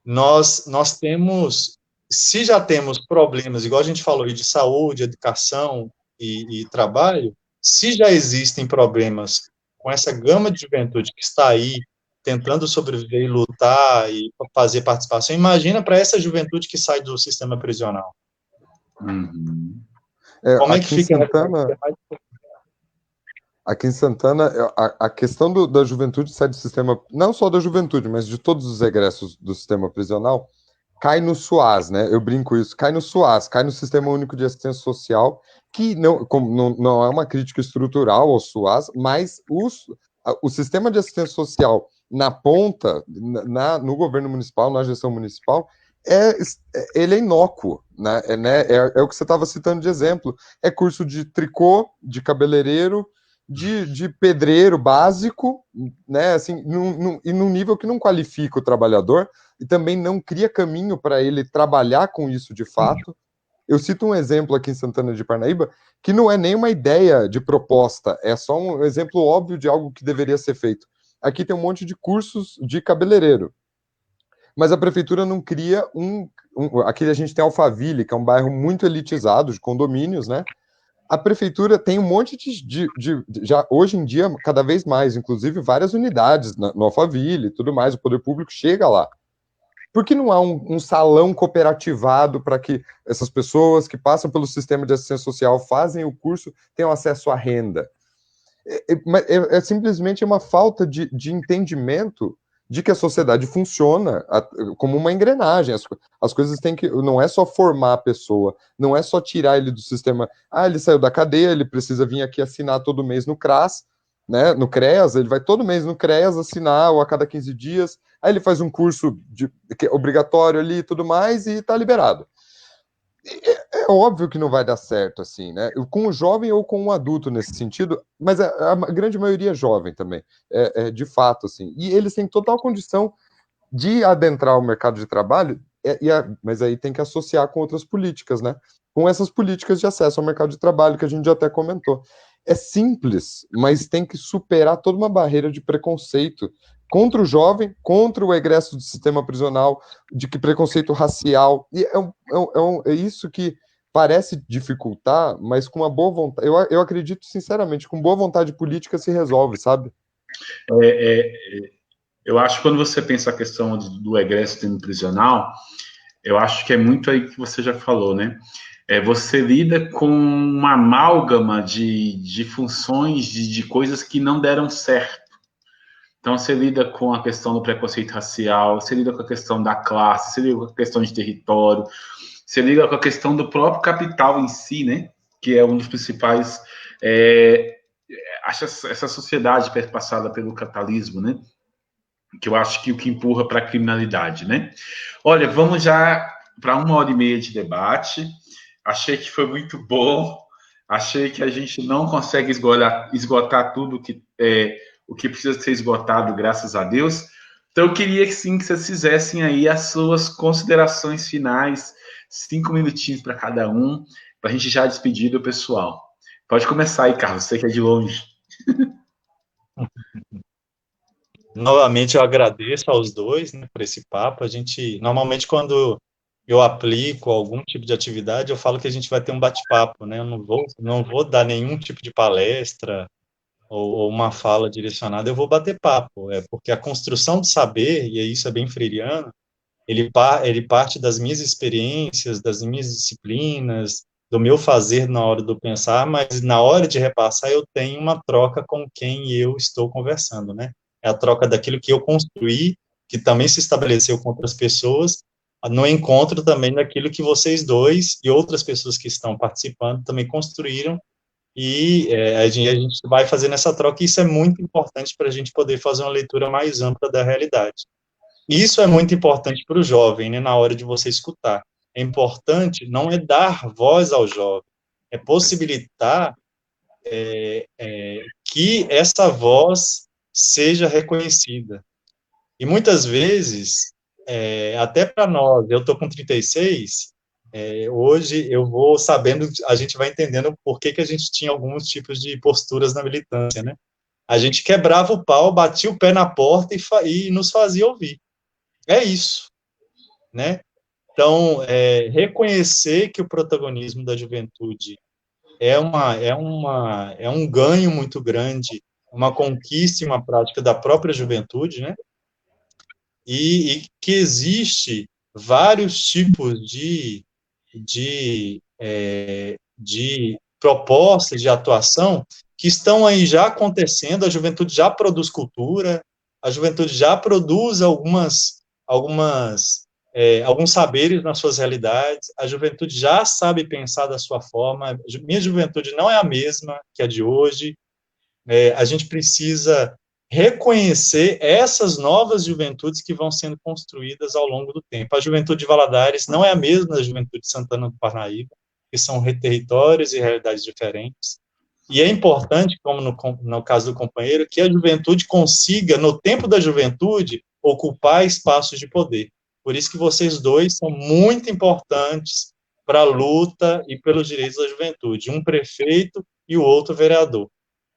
nós temos se já temos problemas, igual a gente falou, de saúde, educação e trabalho, se já existem problemas com essa gama de juventude que está aí, tentando sobreviver e lutar e fazer participação, imagina para essa juventude que sai do sistema prisional. Uhum. Como é que Aqui em fica? Santana, aqui em Santana, a questão da juventude sai do sistema, não só da juventude, mas de todos os egressos do sistema prisional, cai no SUAS, né? Eu brinco isso, cai no SUAS, cai no Sistema Único de Assistência Social, que não é uma crítica estrutural ao SUAS, mas o sistema de assistência social na ponta, no governo municipal, na gestão municipal, ele é inócuo, né? É o que você estava citando de exemplo. É curso de tricô, de cabeleireiro, de pedreiro básico, né? Assim, e num nível que não qualifica o trabalhador e também não cria caminho para ele trabalhar com isso de fato. Eu cito um exemplo aqui em Santana de Parnaíba, que não é nem uma ideia de proposta, é só um exemplo óbvio de algo que deveria ser feito. Aqui tem um monte de cursos de cabeleireiro, mas a prefeitura não cria aqui a gente tem Alphaville, que é um bairro muito elitizado, de condomínios, né? A prefeitura tem um monte já hoje em dia, cada vez mais, inclusive várias unidades no Alphaville e tudo mais, o poder público chega lá. Por que não há um salão cooperativado para que essas pessoas que passam pelo sistema de assistência social, fazem o curso, tenham acesso à renda? É simplesmente uma falta de entendimento de que a sociedade funciona como uma engrenagem. As coisas têm que. Não é só formar a pessoa, não é só tirar ele do sistema. Ah, ele saiu da cadeia, ele precisa vir aqui assinar todo mês no CRAS, né, no CREAS, ele vai todo mês no CREAS assinar, ou a cada 15 dias. Aí ele faz um curso que é obrigatório ali e tudo mais, e está liberado. É óbvio que não vai dar certo, assim, né? Com o jovem ou com um adulto nesse sentido, mas a grande maioria é jovem também, de fato, assim. E eles têm total condição de adentrar o mercado de trabalho, mas aí tem que associar com outras políticas, né? Com essas políticas de acesso ao mercado de trabalho que a gente já até comentou. É simples, mas tem que superar toda uma barreira de preconceito contra o jovem, contra o egresso do sistema prisional, de que preconceito racial. E é isso que parece dificultar, mas com uma boa vontade. Eu acredito, sinceramente, com boa vontade política se resolve, sabe? Eu acho que quando você pensa a questão do egresso dentro prisional, eu acho que é muito aí que você já falou, né? Você lida com uma amálgama de funções, de coisas que não deram certo. Então, você lida com a questão do preconceito racial, você lida com a questão da classe, você lida com a questão de território, você lida com a questão do próprio capital em si, né? Que é um dos principais. Acho essa sociedade perpassada pelo capitalismo, né? Que eu acho que o que empurra para a criminalidade, né? Olha, vamos já para 1h30 de debate. Achei que foi muito bom. Achei que a gente não consegue esgotar tudo o que precisa ser esgotado, graças a Deus. Então, eu queria que sim, que vocês fizessem aí as suas considerações finais, 5 minutinhos para cada um, para a gente já despedir do pessoal. Pode começar aí, Carlos, você que é de longe. Novamente, eu agradeço aos dois, né, por esse papo. A gente, normalmente, quando eu aplico algum tipo de atividade, eu falo que a gente vai ter um bate-papo, né? Eu não vou dar nenhum tipo de palestra ou uma fala direcionada, eu vou bater papo. Porque a construção do saber, e isso é bem freiriano, ele parte das minhas experiências, das minhas disciplinas, do meu fazer na hora do pensar, mas na hora de repassar eu tenho uma troca com quem eu estou conversando, né? É a troca daquilo que eu construí, que também se estabeleceu com outras pessoas, no encontro também daquilo que vocês dois e outras pessoas que estão participando também construíram, e a gente vai fazendo essa troca, e isso é muito importante para a gente poder fazer uma leitura mais ampla da realidade. Isso é muito importante para o jovem, né, na hora de você escutar. É importante não é dar voz ao jovem, é possibilitar que essa voz seja reconhecida. E muitas vezes, até para nós, eu estou com 36, hoje eu vou sabendo, a gente vai entendendo por que a gente tinha alguns tipos de posturas na militância, né? A gente quebrava o pau, batia o pé na porta e nos fazia ouvir. É isso, né? Então, reconhecer que o protagonismo da juventude é um ganho muito grande, uma conquista e uma prática da própria juventude, né? E que existe vários tipos de propostas de atuação que estão aí já acontecendo, a juventude já produz cultura, a juventude já produz alguns saberes nas suas realidades, a juventude já sabe pensar da sua forma, minha juventude não é a mesma que a de hoje, a gente precisa reconhecer essas novas juventudes que vão sendo construídas ao longo do tempo. A juventude de Valadares não é a mesma da juventude de Santana do Parnaíba, que são territórios e realidades diferentes. E é importante, como no caso do companheiro, que a juventude consiga, no tempo da juventude, ocupar espaços de poder. Por isso que vocês dois são muito importantes para a luta e pelos direitos da juventude, um prefeito e o outro vereador.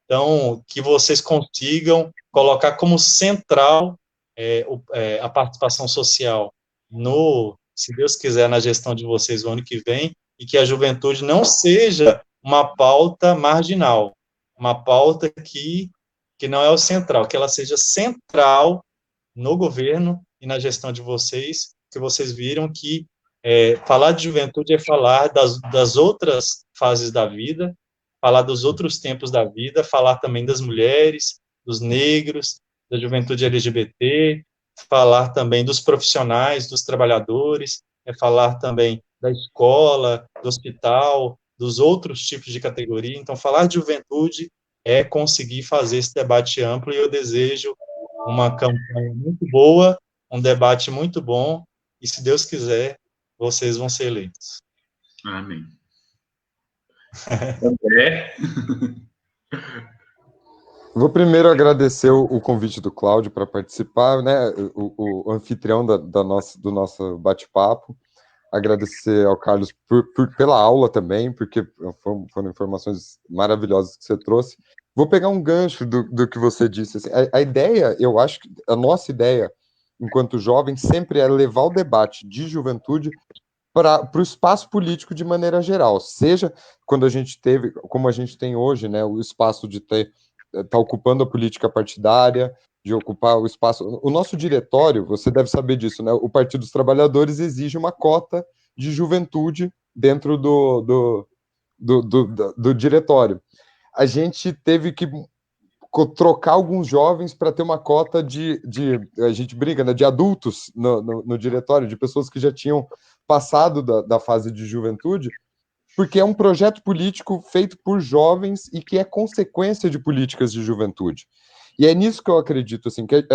Então, que vocês consigam colocar como central a participação social se Deus quiser, na gestão de vocês o ano que vem, e que a juventude não seja uma pauta marginal, uma pauta que não é o central, que ela seja central no governo e na gestão de vocês, que vocês viram que falar de juventude é falar das outras fases da vida, falar dos outros tempos da vida, falar também das mulheres, dos negros, da juventude LGBT, falar também dos profissionais, dos trabalhadores, falar também da escola, do hospital, dos outros tipos de categoria. Então, falar de juventude é conseguir fazer esse debate amplo, e eu desejo uma campanha muito boa, um debate muito bom, e se Deus quiser, vocês vão ser eleitos. Amém. André? Vou primeiro agradecer o convite do Cláudio para participar, né? O anfitrião do nosso bate-papo. Agradecer ao Carlos pela aula também, porque foram informações maravilhosas que você trouxe. Vou pegar um gancho do que você disse. Assim, a ideia, eu acho que a nossa ideia, enquanto jovem, sempre é levar o debate de juventude para o espaço político de maneira geral, seja quando a gente teve, como a gente tem hoje, né, o espaço de tá ocupando a política partidária, de ocupar o espaço. O nosso diretório, você deve saber disso, né? O Partido dos Trabalhadores exige uma cota de juventude dentro do diretório. A gente teve que trocar alguns jovens para ter uma cota a gente briga, né, de adultos no diretório, de pessoas que já tinham passado da fase de juventude, porque é um projeto político feito por jovens e que é consequência de políticas de juventude. E é nisso que eu acredito, assim, que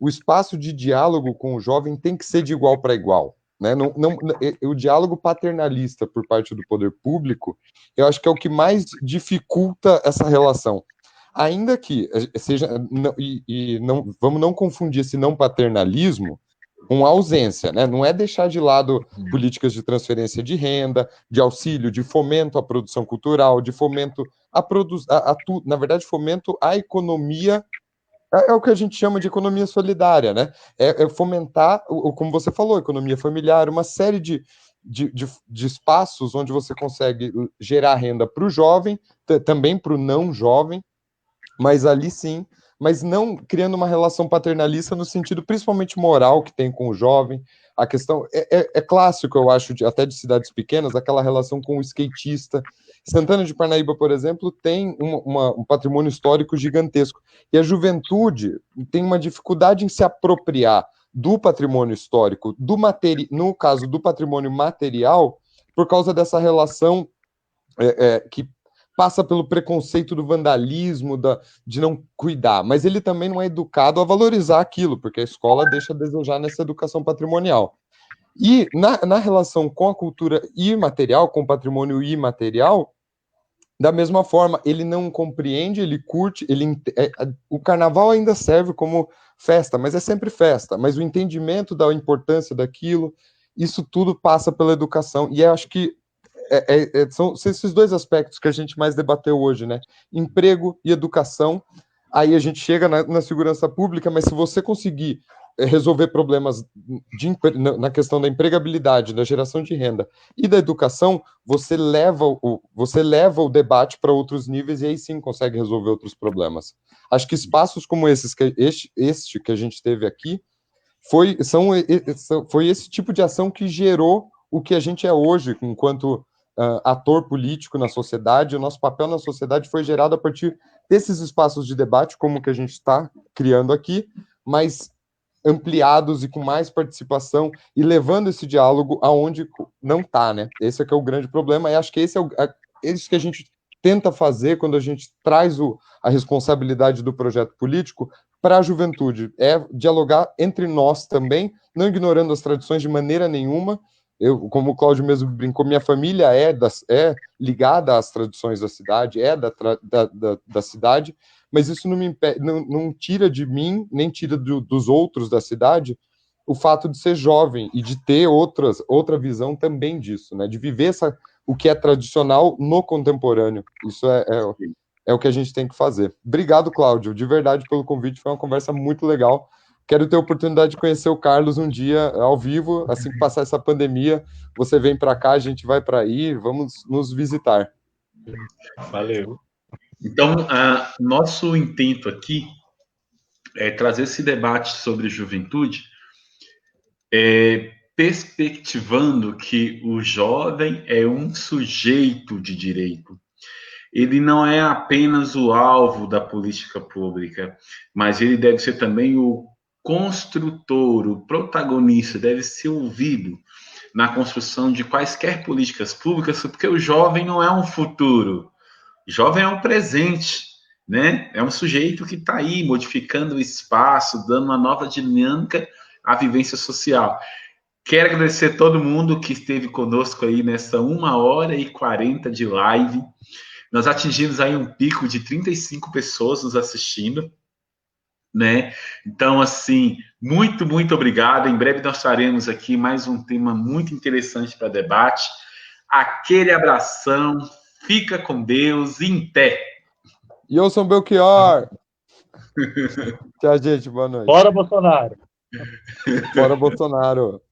o espaço de diálogo com o jovem tem que ser de igual para igual. Né? O diálogo paternalista por parte do poder público, eu acho que é o que mais dificulta essa relação. Ainda que seja, vamos não confundir esse não paternalismo com ausência, né? Não é deixar de lado políticas de transferência de renda, de auxílio, de fomento à produção cultural, de fomento na verdade, fomento à economia, é o que a gente chama de economia solidária, né? É fomentar, como você falou, economia familiar, uma série de espaços onde você consegue gerar renda para o jovem, também para o não jovem, mas ali sim, mas não criando uma relação paternalista no sentido principalmente moral que tem com o jovem. A questão é clássico, eu acho, até de cidades pequenas, aquela relação com o skatista. Santana de Parnaíba, por exemplo, tem um patrimônio histórico gigantesco, e a juventude tem uma dificuldade em se apropriar do patrimônio histórico, no caso do patrimônio material, por causa dessa relação que passa pelo preconceito do vandalismo, de não cuidar, mas ele também não é educado a valorizar aquilo, porque a escola deixa a desejar nessa educação patrimonial. E na relação com a cultura imaterial, com o patrimônio imaterial, da mesma forma, ele não compreende, ele curte, o carnaval ainda serve como festa, mas é sempre festa, mas o entendimento da importância daquilo, isso tudo passa pela educação, e eu acho que são esses dois aspectos que a gente mais debateu hoje, né? Emprego e educação. Aí a gente chega na segurança pública, mas se você conseguir resolver problemas na questão da empregabilidade, da geração de renda e da educação, você leva o debate para outros níveis e aí sim consegue resolver outros problemas. Acho que espaços como este que a gente teve aqui foi esse tipo de ação que gerou o que a gente é hoje, enquanto ator político na sociedade. O nosso papel na sociedade foi gerado a partir desses espaços de debate, como o que a gente está criando aqui, mas ampliados e com mais participação e levando esse diálogo aonde não está, né? Esse é que é o grande problema, e acho que esse é isso que a gente tenta fazer quando a gente traz a responsabilidade do projeto político para a juventude, é dialogar entre nós também, não ignorando as tradições de maneira nenhuma. Eu, como o Cláudio mesmo brincou, minha família é ligada às tradições da cidade, da cidade, mas isso não tira de mim, nem tira dos outros da cidade, o fato de ser jovem e de ter outra visão também disso, né? De viver o que é tradicional no contemporâneo. Isso é o que a gente tem que fazer. Obrigado, Cláudio, de verdade, pelo convite. Foi uma conversa muito legal. Quero ter a oportunidade de conhecer o Carlos um dia ao vivo. Assim que passar essa pandemia, você vem para cá, a gente vai para aí, vamos nos visitar. Valeu. Então, nosso intento aqui é trazer esse debate sobre juventude, perspectivando que o jovem é um sujeito de direito. Ele não é apenas o alvo da política pública, mas ele deve ser também o construtor, o protagonista, deve ser ouvido na construção de quaisquer políticas públicas, porque o jovem não é um futuro, o jovem é um presente, né? É um sujeito que está aí modificando o espaço, dando uma nova dinâmica à vivência social. Quero agradecer a todo mundo que esteve conosco aí nessa 1h40 de live. Nós atingimos aí um pico de 35 pessoas nos assistindo, né? Então, assim, muito, muito obrigado. Em breve nós traremos aqui mais um tema muito interessante para debate. Aquele abração, fica com Deus e em pé. E eu sou Belchior. Tchau, gente, boa noite. Bora, Bolsonaro! Bora, Bolsonaro!